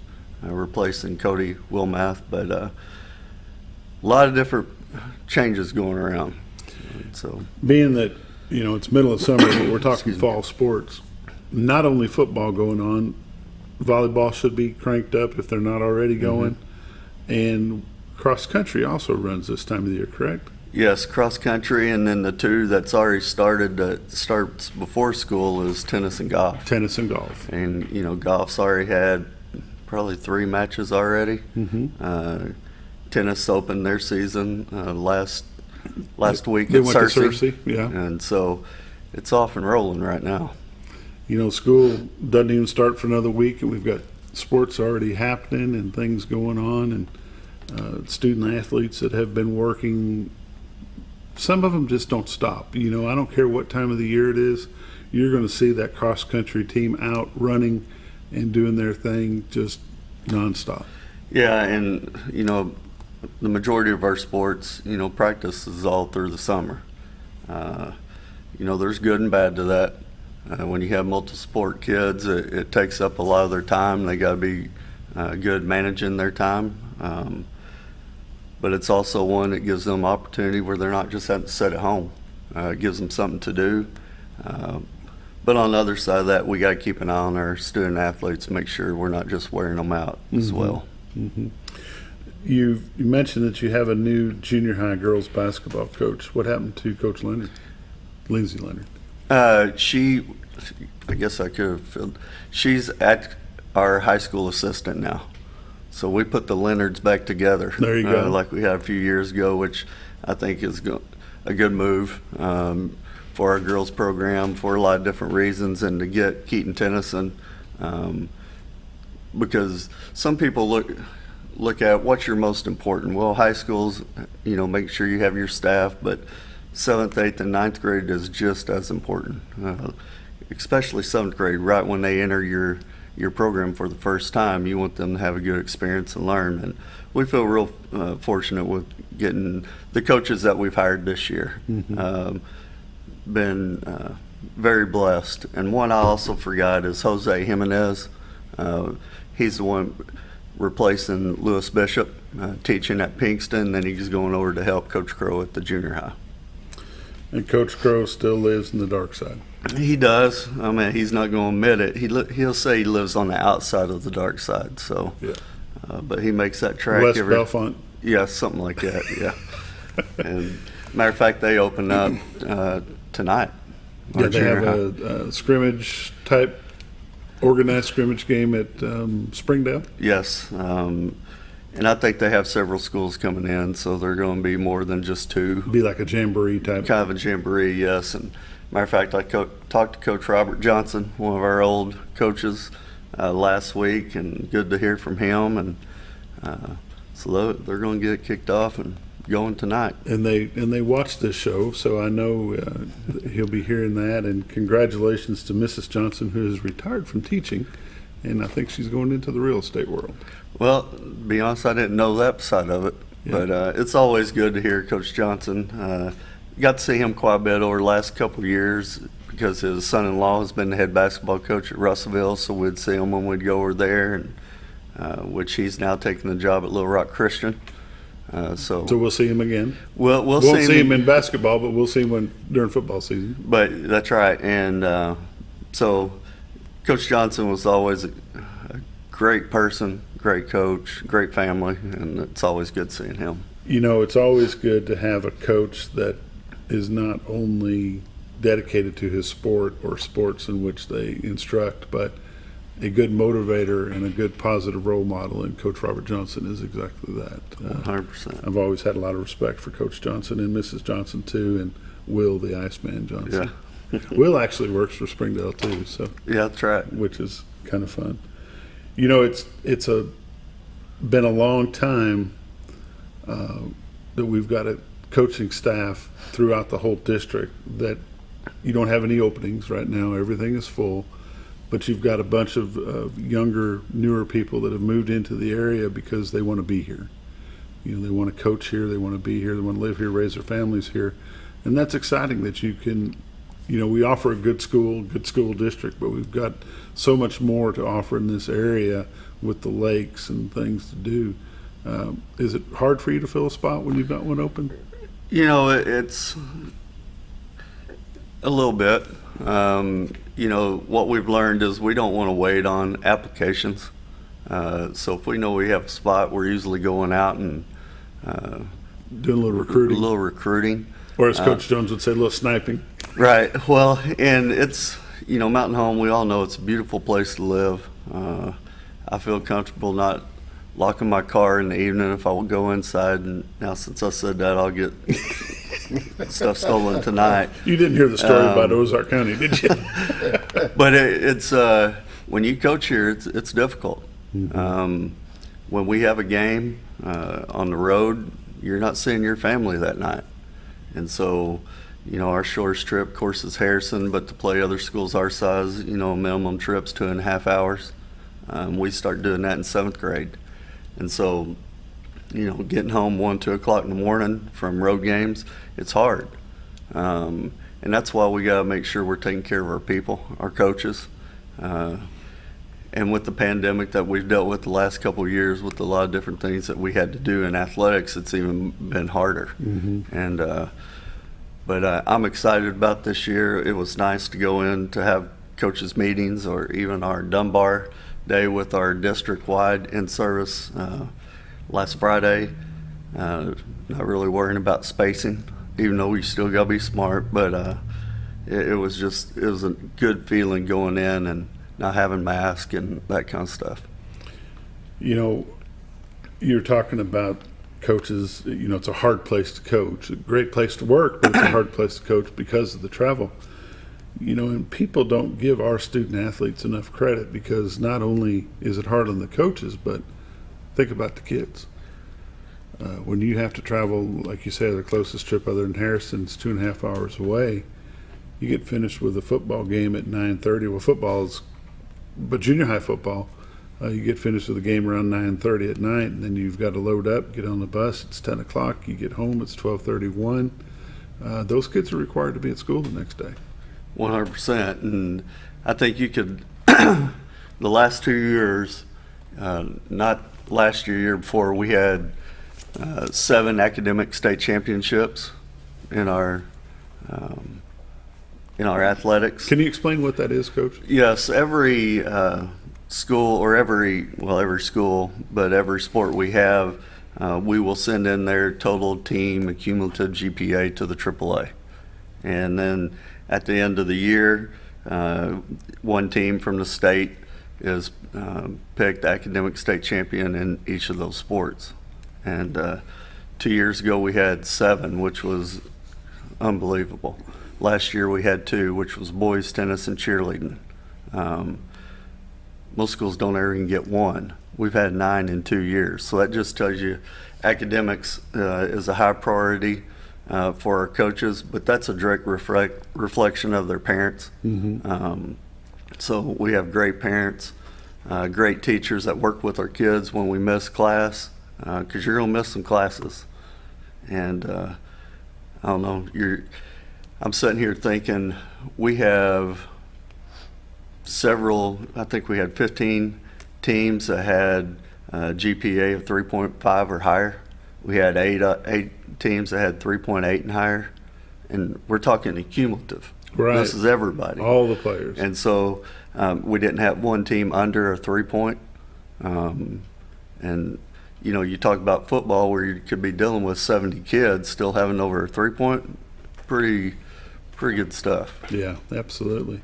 Speaker 17: replacing Cody Wilmath. But a lot of different changes going around. So,
Speaker 2: being that, you know, it's middle of summer, but we're talking fall sports, not only football going on, volleyball should be cranked up if they're not already going, and cross country also runs this time of the year, correct?
Speaker 17: Yes, cross country, and then the two that's already started that starts before school is tennis and golf.
Speaker 2: Tennis and golf.
Speaker 17: And, you know, golf's already had probably 3 matches already. Tennis opened their season last week
Speaker 2: They
Speaker 17: at
Speaker 2: went to
Speaker 17: Searcy.
Speaker 2: Searcy, yeah.
Speaker 17: And so it's off and rolling right now.
Speaker 2: You know, school doesn't even start for another week, and we've got sports already happening and things going on, and student athletes that have been working. Some of them just don't stop. You know, I don't care what time of the year it is, you're going to see that cross-country team out running and doing their thing just nonstop.
Speaker 17: Yeah, and, you know, the majority of our sports, you know, practice is all through the summer. You know, there's good and bad to that. When you have multiple sport kids, it takes up a lot of their time. They got to be good managing their time. But it's also one that gives them opportunity where they're not just having to sit at home. It gives them something to do. But on the other side of that, we got to keep an eye on our student athletes, make sure we're not just wearing them out as well.
Speaker 2: You mentioned that you have a new junior high girls basketball coach. What happened to Coach Leonard, Lindsay Leonard?
Speaker 17: I guess I could have filled. She's at our high school assistant now. So we put the Leonards back together.
Speaker 2: There you go.
Speaker 17: Like we had a few years ago, which I think is a good move for our girls program for a lot of different reasons, and to get Keaton Tennyson, because some people look at what's your most important. Well, high schools, you know, make sure you have your staff, but 7th, 8th, and 9th grade is just as important, especially 7th grade, right when they enter your your program for the first time, you want them to have a good experience and learn. And we feel real fortunate with getting the coaches that we've hired this year. Been very blessed. And one I also forgot is Jose Jimenez. He's the one replacing Lewis Bishop, teaching at Pinkston, and he's going over to help Coach Crow at the junior high.
Speaker 2: And Coach Crow still lives in the dark side.
Speaker 17: He does. I mean, he's not going to admit it. He'll say he lives on the outside of the dark side. So,
Speaker 2: yeah.
Speaker 17: But he makes that track.
Speaker 2: West Belfont.
Speaker 17: Yeah, something like that. Yeah. And matter of fact, they open up tonight.
Speaker 2: Yeah, they have a scrimmage type, organized scrimmage game at Springdale.
Speaker 17: Yes. And I think they have several schools coming in, so they're going to be more than just two.
Speaker 2: Be like a jamboree type.
Speaker 17: Kind of a jamboree, yes. And matter of fact, I talked to Coach Robert Johnson, one of our old coaches, last week, and good to hear from him. And so they're going to get it kicked off and going tonight.
Speaker 2: And they watch this show, so I know he'll be hearing that. And congratulations to Mrs. Johnson, who has retired from teaching, and I think she's going into the real estate world.
Speaker 17: Well, to be honest, I didn't know that side of it, but it's always good to hear Coach Johnson. Got to see him quite a bit over the last couple of years because his son-in-law has been the head basketball coach at Russellville, so we'd see him when we'd go over there, and which he's now taking the job at Little Rock Christian. So
Speaker 2: we'll see him again.
Speaker 17: We'll
Speaker 2: see him in basketball, but we'll see him during football season.
Speaker 17: But that's right, and so Coach Johnson was always a great person, great coach, great family, and it's always good seeing him.
Speaker 2: You know, it's always good to have a coach that is not only dedicated to his sport or sports in which they instruct, but a good motivator and a good positive role model, and Coach Robert Johnson is exactly that.
Speaker 17: 100%.
Speaker 2: I've always had a lot of respect for Coach Johnson and Mrs. Johnson too, and Will the Iceman Johnson.
Speaker 17: Yeah.
Speaker 2: Will actually works for Springdale too, so
Speaker 17: yeah, that's right.
Speaker 2: Which is kind of fun. You know, it's been a long time that we've got a coaching staff throughout the whole district that you don't have any openings right now. Everything is full. But you've got a bunch of younger, newer people that have moved into the area because they want to be here. You know, they want to coach here, they want to be here, they want to live here, raise their families here. And that's exciting that you can, you know, we offer a good school district, but we've got so much more to offer in this area with the lakes and things to do. Is it hard for you to fill a spot when you've got one open?
Speaker 17: You know, it's a little bit. You know, what we've learned is we don't want to wait on applications. So if we know we have a spot, we're usually going out and
Speaker 2: doing a little
Speaker 17: recruiting.
Speaker 2: Or as Coach Jones would say, a little sniping.
Speaker 17: Right. Well, and it's, you know, Mountain Home, we all know it's a beautiful place to live. I feel comfortable not locking my car in the evening if I will go inside. And now since I said that, I'll get stuff stolen tonight.
Speaker 2: You didn't hear the story about Ozark County, did you?
Speaker 17: But it's when you coach here, it's difficult.
Speaker 2: Mm-hmm.
Speaker 17: When we have a game on the road, you're not seeing your family that night. And so, you know, our shortest trip, of course, is Harrison, but to play other schools our size, you know, minimum trip's 2.5 hours. We start doing that in 7th grade. And so, you know, getting home 1, 2 o'clock in the morning from road games, it's hard. And that's why we got to make sure we're taking care of our people, our coaches. And with the pandemic that we've dealt with the last couple of years, with a lot of different things that we had to do in athletics, it's even been harder.
Speaker 2: Mm-hmm.
Speaker 17: And but I'm excited about this year. It was nice to go in to have coaches meetings, or even our Dunbar day with our district-wide in-service last Friday. Not really worrying about spacing, even though we still got to be smart. But it was a good feeling going in and not having masks and that kind of stuff.
Speaker 2: You know, you're talking about coaches, you know, it's a hard place to coach, a great place to work, but it's a hard place to coach because of the travel. You know, and people don't give our student athletes enough credit, because not only is it hard on the coaches, but think about the kids. When you have to travel, like you say, the closest trip other than Harrison's 2.5 hours away, you get finished with a football game at 9:30. Well, football is but junior high football, you get finished with the game around 9:30 at night, and then you've got to load up, get on the bus. It's 10 o'clock. You get home. It's 12:31. Those kids are required to be at school the next day.
Speaker 17: 100%. And I think you could, the last 2 years, not last year before, we had 7 academic state championships in our athletics.
Speaker 2: Can you explain what that is, Coach?
Speaker 17: Yes, every school, or every school, but every sport we have, we will send in their total team cumulative GPA to the AAA. And then at the end of the year, one team from the state is picked academic state champion in each of those sports. And 2 years ago we had 7, which was unbelievable. Last year we had 2, which was boys tennis and cheerleading. Most schools don't ever even get 1. We've had 9 in 2 years. So that just tells you academics is a high priority for our coaches, but that's a direct reflection of their parents. So we have great parents, great teachers that work with our kids when we miss class, because you're going to miss some classes. And I don't know, I'm sitting here thinking we have I think we had 15 teams that had a GPA of 3.5 or higher. We had 8 teams that had 3.8 and higher, and we're talking cumulative.
Speaker 2: Right.
Speaker 17: This is everybody.
Speaker 2: All the players.
Speaker 17: And so we didn't have one team under a 3-point. And, you know, you talk about football where you could be dealing with 70 kids still having over a 3-point. Pretty good stuff.
Speaker 2: Yeah, absolutely.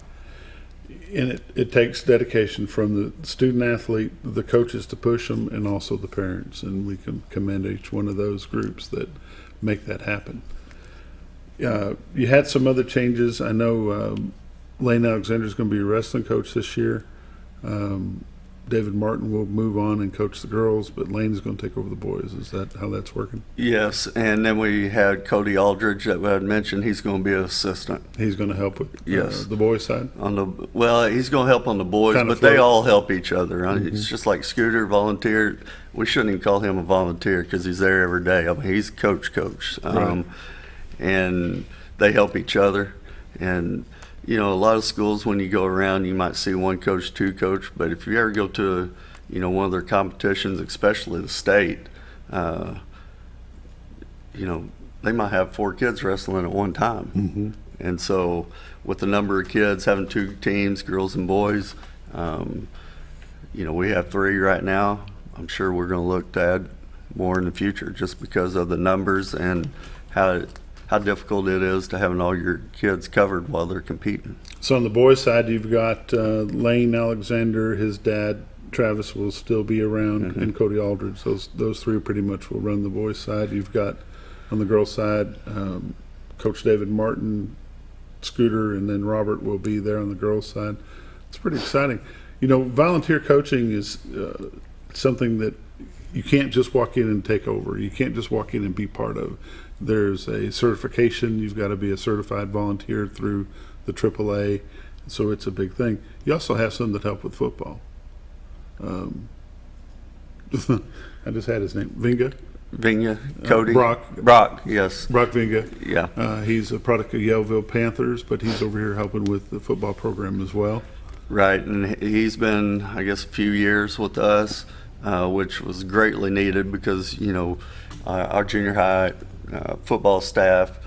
Speaker 2: And it takes dedication from the student athlete, the coaches to push them, and also the parents. And we can commend each one of those groups that make that happen. You had some other changes. I know Lane Alexander is going to be your wrestling coach this year. David Martin will move on and coach the girls, but Lane is going to take over the boys. Is that how that's working?
Speaker 17: Yes, and then we had Cody Aldridge that I had mentioned. He's going to be an assistant.
Speaker 2: He's going to help with
Speaker 17: yes.
Speaker 2: The boys' side?
Speaker 17: He's going to help on the boys, but they all help each other. Mm-hmm. It's just like Scooter, volunteer. We shouldn't even call him a volunteer because he's there every day. I mean, he's coach.
Speaker 2: Right.
Speaker 17: And they help each other. And you know, a lot of schools, when you go around, you might see one coach, 2 coach, but if you ever go to, one of their competitions, especially the state, they might have 4 kids wrestling at one time.
Speaker 2: Mm-hmm.
Speaker 17: And so with the number of kids, having 2 teams, girls and boys, we have 3 right now. I'm sure we're going to look to add more in the future just because of the numbers and how difficult it is to having all your kids covered while they're competing.
Speaker 2: So on the boys' side, you've got Lane Alexander, his dad, Travis will still be around,
Speaker 17: mm-hmm.
Speaker 2: and Cody Aldridge. Those 3 pretty much will run the boys' side. You've got on the girls' side, Coach David Martin, Scooter, and then Robert will be there on the girls' side. It's pretty exciting. Volunteer coaching is something that you can't just walk in and take over. You can't just walk in and be part of. There's a certification. You've got to be a certified volunteer through the AAA, so it's a big thing. You also have some that help with football. I just had his name,
Speaker 17: Vinga, Cody.
Speaker 2: Brock,
Speaker 17: yes.
Speaker 2: Brock Vinga.
Speaker 17: Yeah.
Speaker 2: He's a product of Yellville Panthers, but he's over here helping with the football program as well.
Speaker 17: Right, and he's been, I guess, a few years with us, which was greatly needed because, our junior high football staff,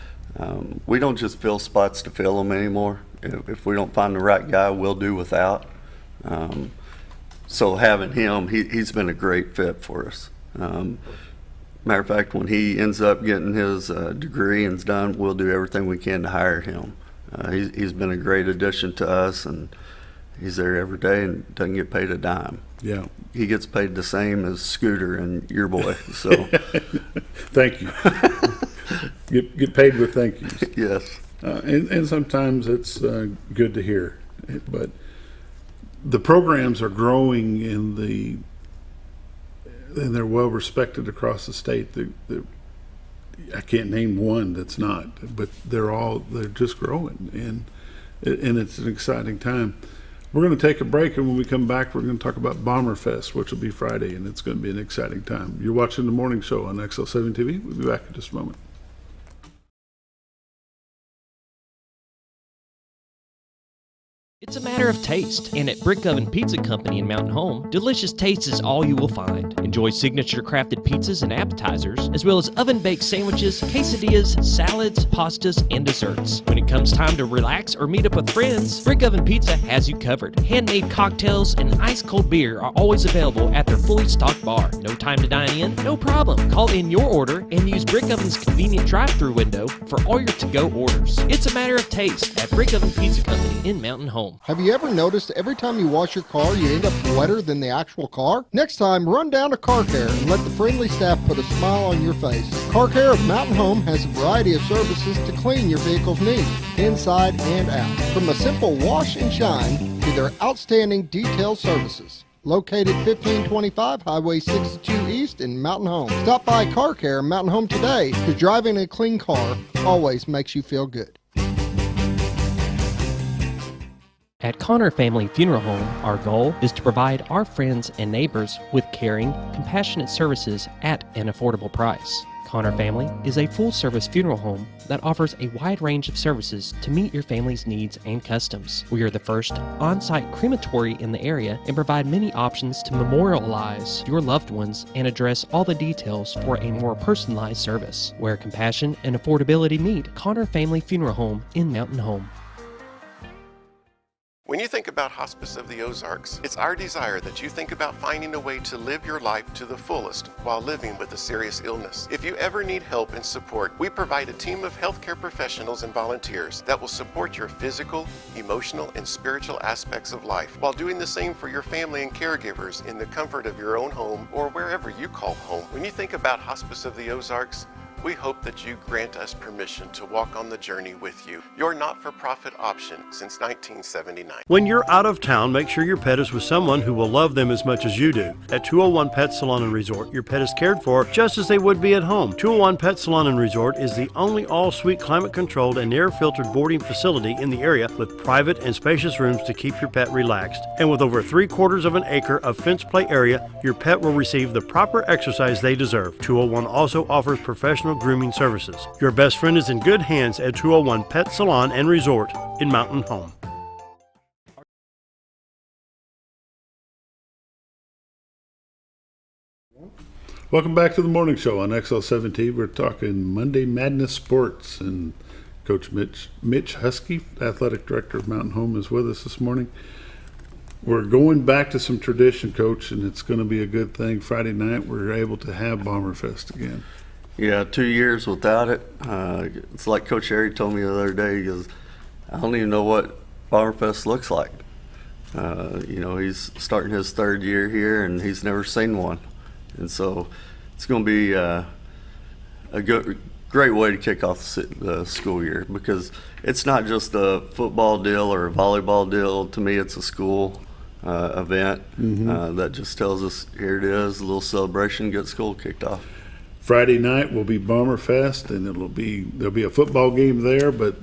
Speaker 17: we don't just fill spots to fill them anymore. If we don't find the right guy, we'll do without. So having him, he's been a great fit for us. Matter of fact, when he ends up getting his degree and is done, we'll do everything we can to hire him. He's been a great addition to us, and he's there every day and doesn't get paid a dime.
Speaker 2: Yeah.
Speaker 17: He gets paid the same as Scooter and your boy. So,
Speaker 2: thank you. Get paid with thank yous.
Speaker 17: Yes.
Speaker 2: And sometimes it's good to hear, but the programs are growing and they're well respected across the state. I can't name one that's not, but they're just growing, and it's an exciting time. We're going to take a break, and when we come back, we're going to talk about Bomber Fest, which will be Friday, and it's going to be an exciting time. You're watching The Morning Show on XL7-TV. We'll be back in just a moment.
Speaker 1: It's a matter of taste, and at Brick Oven Pizza Company in Mountain Home, delicious taste is all you will find. Enjoy signature crafted pizzas and appetizers, as well as oven-baked sandwiches, quesadillas, salads, pastas, and desserts. When it comes time to relax or meet up with friends, Brick Oven Pizza has you covered. Handmade cocktails and ice-cold beer are always available at their fully stocked bar. No time to dine in? No problem. Call in your order and use Brick Oven's convenient drive-thru window for all your to-go orders. It's a matter of taste at Brick Oven Pizza Company in Mountain Home.
Speaker 3: Have you ever noticed every time you wash your car, you end up wetter than the actual car? Next time, run down to Car Care and let the friendly staff put a smile on your face. Car Care of Mountain Home has a variety of services to clean your vehicle's needs, inside and out. From a simple wash and shine to their outstanding detailed services. Located 1525 Highway 62 East in Mountain Home. Stop by Car Care Mountain Home today, because driving a clean car always makes you feel good.
Speaker 1: At Connor Family Funeral Home, our goal is to provide our friends and neighbors with caring, compassionate services at an affordable price. Connor Family is a full-service funeral home that offers a wide range of services to meet your family's needs and customs. We are the first on-site crematory in the area and provide many options to memorialize your loved ones and address all the details for a more personalized service. Where compassion and affordability meet, Connor Family Funeral Home in Mountain Home.
Speaker 6: When you think about Hospice of the Ozarks, it's our desire that you think about finding a way to live your life to the fullest while living with a serious illness. If you ever need help and support, we provide a team of healthcare professionals and volunteers that will support your physical, emotional, and spiritual aspects of life while doing the same for your family and caregivers in the comfort of your own home or wherever you call home. When you think about Hospice of the Ozarks, we hope that you grant us permission to walk on the journey with you. Your not-for-profit option since 1979.
Speaker 7: When you're out of town, make sure your pet is with someone who will love them as much as you do. At 201 Pet Salon and Resort, your pet is cared for just as they would be at home. 201 Pet Salon and Resort is the only all-suite climate-controlled and air-filtered boarding facility in the area with private and spacious rooms to keep your pet relaxed. And with over 3/4 of an acre of fenced play area, your pet will receive the proper exercise they deserve. 201 also offers professional grooming services. Your best friend is in good hands at 201 Pet Salon and Resort in Mountain Home.
Speaker 2: Welcome back to the morning show on XL7-TV. We're talking Monday Madness Sports, and Coach Mitch Huskey, Athletic Director of Mountain Home, is with us this morning. We're going back to some tradition, Coach, and it's going to be a good thing. Friday night, we're able to have Bomber Fest again.
Speaker 17: Yeah, 2 years without it. It's like Coach Harry told me the other day, he goes, I don't even know what Bomberfest looks like. He's starting his third year here, and he's never seen one. And so it's going to be a great way to kick off the school year, because it's not just a football deal or a volleyball deal. To me, it's a school event that just tells us, here it is, a little celebration, get school kicked off.
Speaker 2: Friday night will be Bomber Fest, and there'll be a football game there, but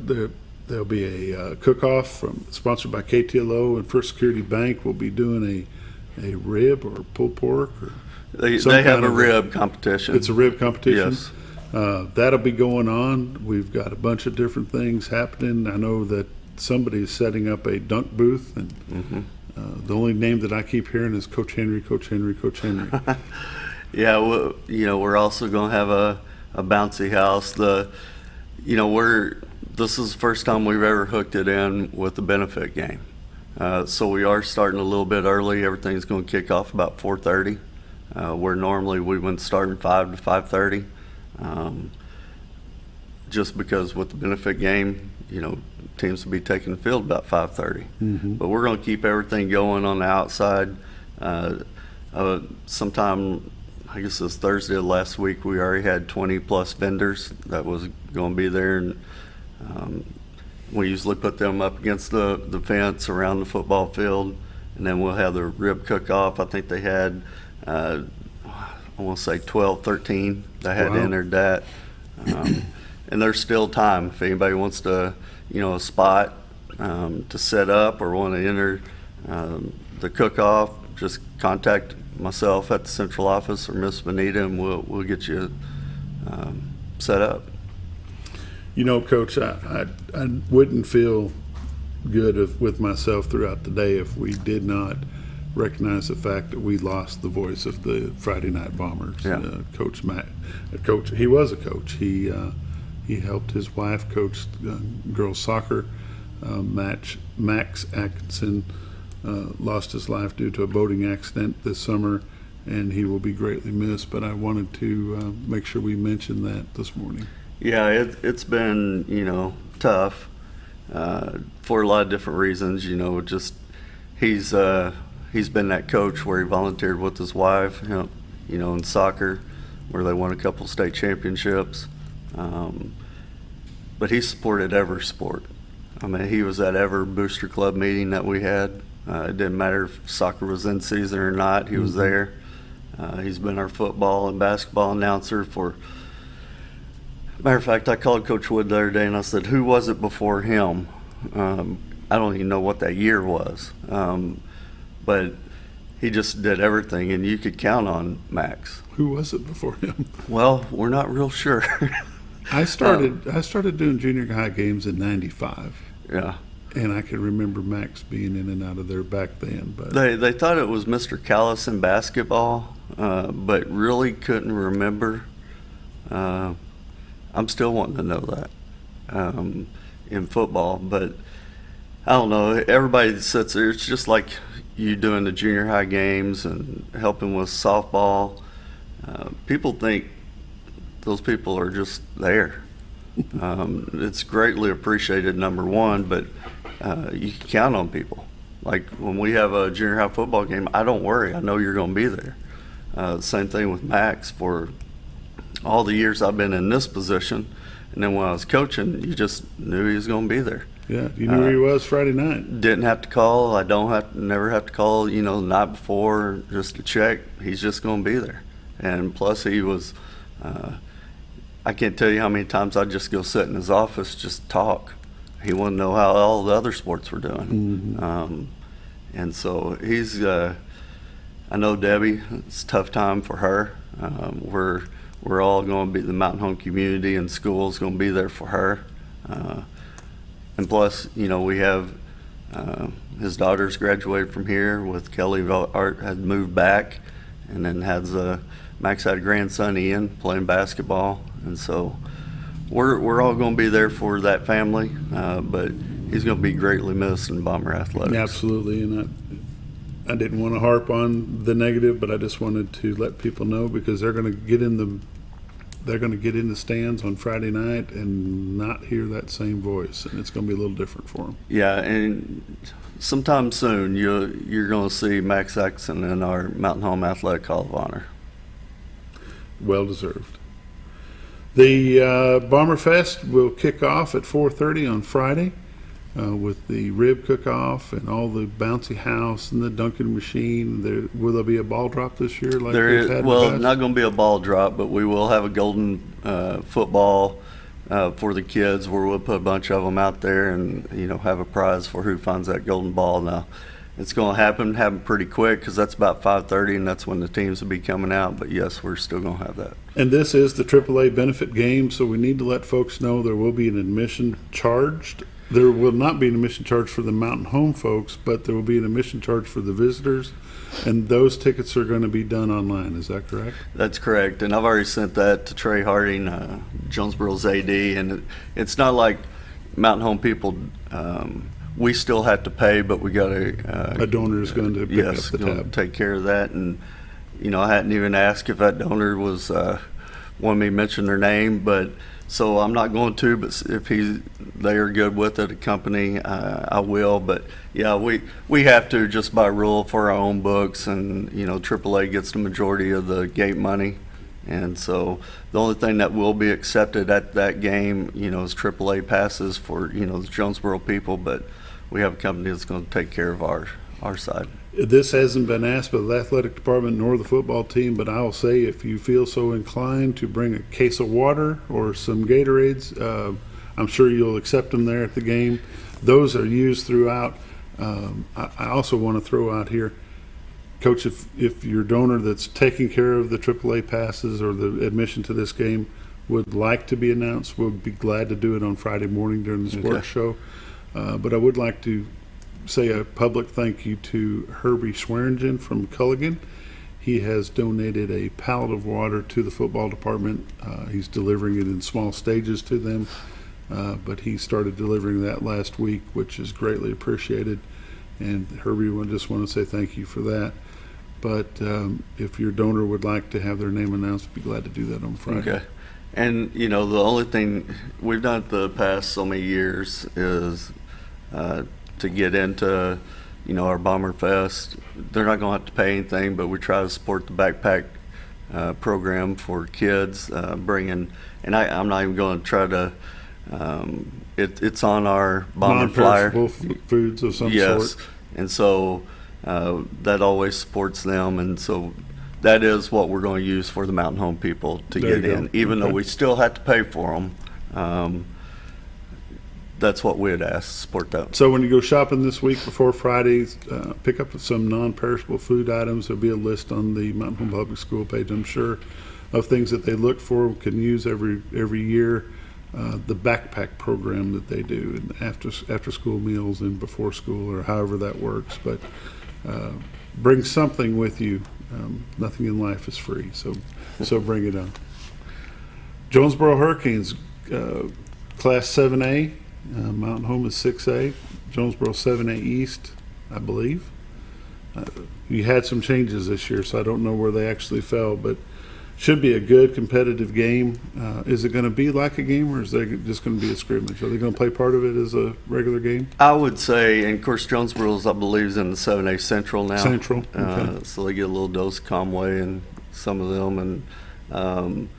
Speaker 2: there'll be a cook-off sponsored by KTLO, and First Security Bank will be doing a rib or pulled pork. Or
Speaker 17: they have a rib competition.
Speaker 2: It's a rib competition.
Speaker 17: Yes.
Speaker 2: That'll be going on. We've got a bunch of different things happening. I know that somebody's setting up a dunk booth, and the only name that I keep hearing is Coach Henry, Coach Henry, Coach Henry.
Speaker 17: Yeah, we're also going to have a bouncy house. This is the first time we've ever hooked it in with the benefit game. So we are starting a little bit early. Everything's going to kick off about 4:30, where normally we wouldn't start 5 to 5:30. Just because with the benefit game, teams will be taking the field about 5:30. But we're going to keep everything going on the outside. Sometime, I guess it was Thursday of last week, we already had 20 plus vendors that was going to be there, and we usually put them up against the fence around the football field, and then we'll have the rib cook-off. I think they had, I want to say 12, 13 that had entered that. And there's still time if anybody wants to, a spot to set up or want to enter. The cook-off, just contact myself at the central office or Miss Benita, and we'll get you set up.
Speaker 2: You know, Coach, I wouldn't feel good with myself throughout the day if we did not recognize the fact that we lost the voice of the Friday Night Bombers.
Speaker 17: Yeah.
Speaker 2: Coach Matt, he was a coach. He helped his wife coach girls soccer. Max Atkinson lost his life due to a boating accident this summer, and he will be greatly missed. But I wanted to make sure we mentioned that this morning.
Speaker 17: Yeah, it's been, tough for a lot of different reasons. Just he's been that coach where he volunteered with his wife, in soccer, where they won a couple state championships. But he supported every sport. I mean, he was at every booster club meeting that we had. It didn't matter if soccer was in season or not, he was there. He's been our football and basketball announcer for. Matter of fact, I called Coach Wood the other day and I said, who was it before him? I don't even know what that year was. But he just did everything, and you could count on Max.
Speaker 2: Who was it before him?
Speaker 17: Well, we're not real sure.
Speaker 2: I started doing junior high games in '95.
Speaker 17: Yeah.
Speaker 2: And I can remember Max being in and out of there back then. But
Speaker 17: they thought it was Mr. Callis in basketball, but really couldn't remember. I'm still wanting to know that in football, but I don't know. Everybody that sits there, it's just like you doing the junior high games and helping with softball. People think those people are just there. It's greatly appreciated, number one, but you can count on people. Like when we have a junior high football game, I don't worry. I know you're going to be there. Same thing with Max. For all the years I've been in this position, and then when I was coaching, you just knew he was going to be there.
Speaker 2: Yeah, you knew where he was Friday night.
Speaker 17: Didn't have to call. I never have to call, the night before just to check. He's just going to be there. And plus he was, I can't tell you how many times I'd just go sit in his office, just talk. He wanted to know how all the other sports were doing.
Speaker 2: Mm-hmm.
Speaker 17: And so he's, I know Debbie, it's a tough time for her. We're all going to be, the Mountain Home community and school is going to be there for her. And plus, we have his daughters graduated from here with Kelly Art had moved back, and then Max had a grandson Ian playing basketball, and so we're all going to be there for that family. But he's going to be greatly missed in Bomber athletics.
Speaker 2: Absolutely, and I didn't want to harp on the negative, but I just wanted to let people know because they're going to get in the stands on Friday night and not hear that same voice, and it's going to be a little different for them.
Speaker 17: Yeah, and sometime soon you're going to see Max Atkinson in our Mountain Home Athletic Hall of Honor.
Speaker 2: Well deserved. The Bomber Fest will kick off at 4:30 on Friday with the rib cook-off and all the bouncy house and the dunking machine. Will there be a ball drop this year? Like
Speaker 17: there is. Well, not going to be a ball drop, but we will have a golden football for the kids, where we'll put a bunch of them out there and have a prize for who finds that golden ball. Now, it's going to happen pretty quick because that's about 5:30, and that's when the teams will be coming out. But yes, we're still going to have that.
Speaker 2: And this is the AAA benefit game, so we need to let folks know there will be an admission charged. There will not be an admission charge for the Mountain Home folks, but there will be an admission charge for the visitors, and those tickets are going to be done online. Is that correct?
Speaker 17: That's correct, and I've already sent that to Trey Harding, Jonesboro's AD, and it's not like Mountain Home people. We still have to pay, but we got
Speaker 2: a donor is going to pick up the tab.
Speaker 17: Take care of that, and I hadn't even asked if that donor was wanted me to mention their name, but. So I'm not going to, but if they are good with it, a company, I will. But yeah, we have to just by rule for our own books, and AAA gets the majority of the gate money, and so the only thing that will be accepted at that game, is AAA passes for the Jonesboro people. But we have a company that's going to take care of our side.
Speaker 2: This hasn't been asked by the athletic department nor the football team, but I'll say if you feel so inclined to bring a case of water or some Gatorades, I'm sure you'll accept them there at the game. Those are used throughout I also want to throw out here, Coach, if your donor that's taking care of the AAA passes or the admission to this game would like to be announced, we'll be glad to do it on Friday morning during the sports show. But I would like to say a public thank you to Herbie Swearingen from Culligan. He has donated a pallet of water to the football department. He's delivering it in small stages to them, but he started delivering that last week, which is greatly appreciated. And Herbie, I just want to say thank you for that. But if your donor would like to have their name announced, be glad to do that on Friday.
Speaker 17: Okay. And, the only thing we've done the past so many years is to get into, our Bomber Fest. They're not going to have to pay anything, but we try to support the backpack program for kids, bringing, and I'm not even going to try to, it's on our Bomber flyer.
Speaker 2: Non-perishable foods of some sort.
Speaker 17: And so that always supports them, and so that is what we're going to use for the Mountain Home people to get in, even though we still have to pay for them. That's what we'd ask, support that.
Speaker 2: So when you go shopping this week before Friday, pick up some non-perishable food items. There'll be a list on the Mountain Home Public School page, I'm sure, of things that they look for, can use every year. The backpack program that they do, and after school meals and before school, or however that works. But bring something with you. Nothing in life is free, so bring it on. Jonesboro Hurricanes, Class 7A. Mountain Home is 6A. Jonesboro 7A East, I believe. You had some changes this year, so I don't know where they actually fell, but should be a good competitive game. Is it going to be like a game, or is it just going to be a scrimmage? Are they going to play part of it as a regular game?
Speaker 17: I would say, and of course Jonesboro's, I believe, is in the 7A Central now.
Speaker 2: Central, okay.
Speaker 17: So they get a little dose of Conway and some of them, and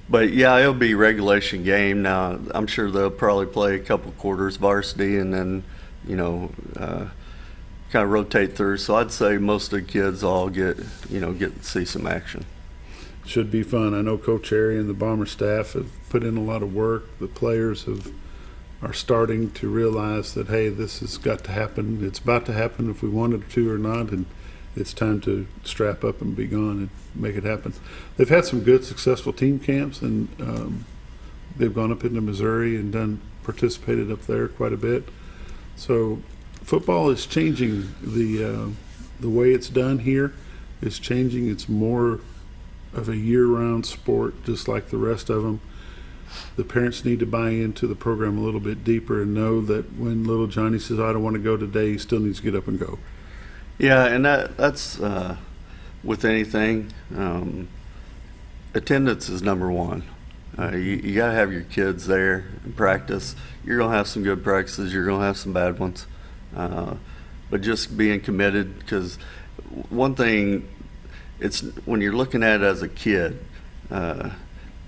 Speaker 17: but yeah, it'll be regulation game. Now I'm sure they'll probably play a couple quarters varsity, and then kind of rotate through. So I'd say most of the kids all get to see some action.
Speaker 2: Should be fun. I know Coach Harry and the Bomber staff have put in a lot of work. The players are starting to realize that, hey, this has got to happen. It's about to happen if we wanted it to or not, and it's time to strap up and be gone and make it happen. They've had some good, successful team camps, and they've gone up into Missouri and participated up there quite a bit. So football is changing. The way it's done here is changing. It's more of a year-round sport, just like the rest of them. The parents need to buy into the program a little bit deeper and know that when little Johnny says, I don't want to go today, he still needs to get up and go.
Speaker 17: Yeah, and that's with anything, attendance is number one. You got to have your kids there and practice. You're going to have some good practices. You're going to have some bad ones. But just being committed, because one thing, it's when you're looking at it as a kid,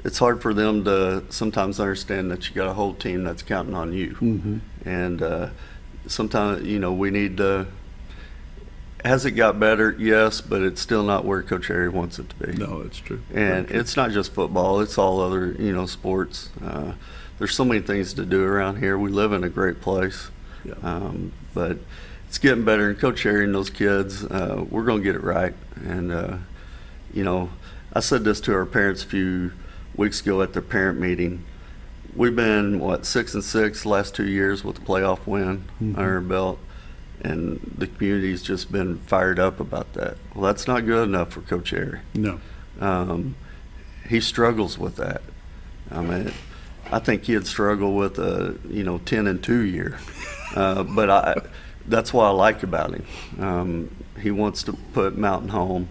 Speaker 17: it's hard for them to sometimes understand that you got a whole team that's counting on you.
Speaker 2: Mm-hmm.
Speaker 17: And sometimes, we need to. Has it got better? Yes, but it's still not where Coach Harry wants it to be.
Speaker 2: No, it's true.
Speaker 17: And it's not just football; it's all other, sports. There's so many things to do around here. We live in a great place, but it's getting better. And Coach Harry and those kids, we're going to get it right. And I said this to our parents a few weeks ago at their parent meeting. We've been 6-6 the last 2 years with a playoff win under our belt. And the community's just been fired up about that. Well, that's not good enough for Coach Harry.
Speaker 2: No.
Speaker 17: He struggles with that. I mean, I think he'd struggle with a 10-2 year. But that's what I like about him. He wants to put Mountain Home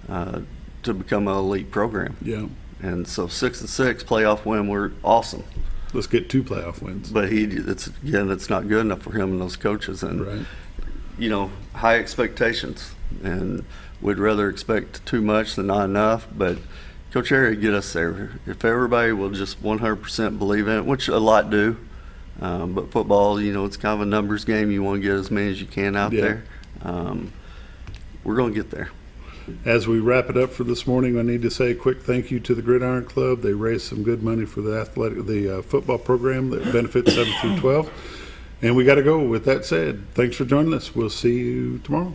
Speaker 17: to become an elite program.
Speaker 2: Yeah.
Speaker 17: And so 6-6 playoff win, we're awesome.
Speaker 2: Let's get 2 playoff wins.
Speaker 17: But it's not good enough for him and those coaches. And,
Speaker 2: right.
Speaker 17: High expectations. And we'd rather expect too much than not enough. But Coach Harry would get us there. If everybody will just 100% believe in it, which a lot do. But football, it's kind of a numbers game. You want to get as many as you can out there. We're going to get there.
Speaker 2: As we wrap it up for this morning, I need to say a quick thank you to the Gridiron Club. They raised some good money for the football program that benefits 7 through 12. And we got to go. With that said, thanks for joining us. We'll see you tomorrow.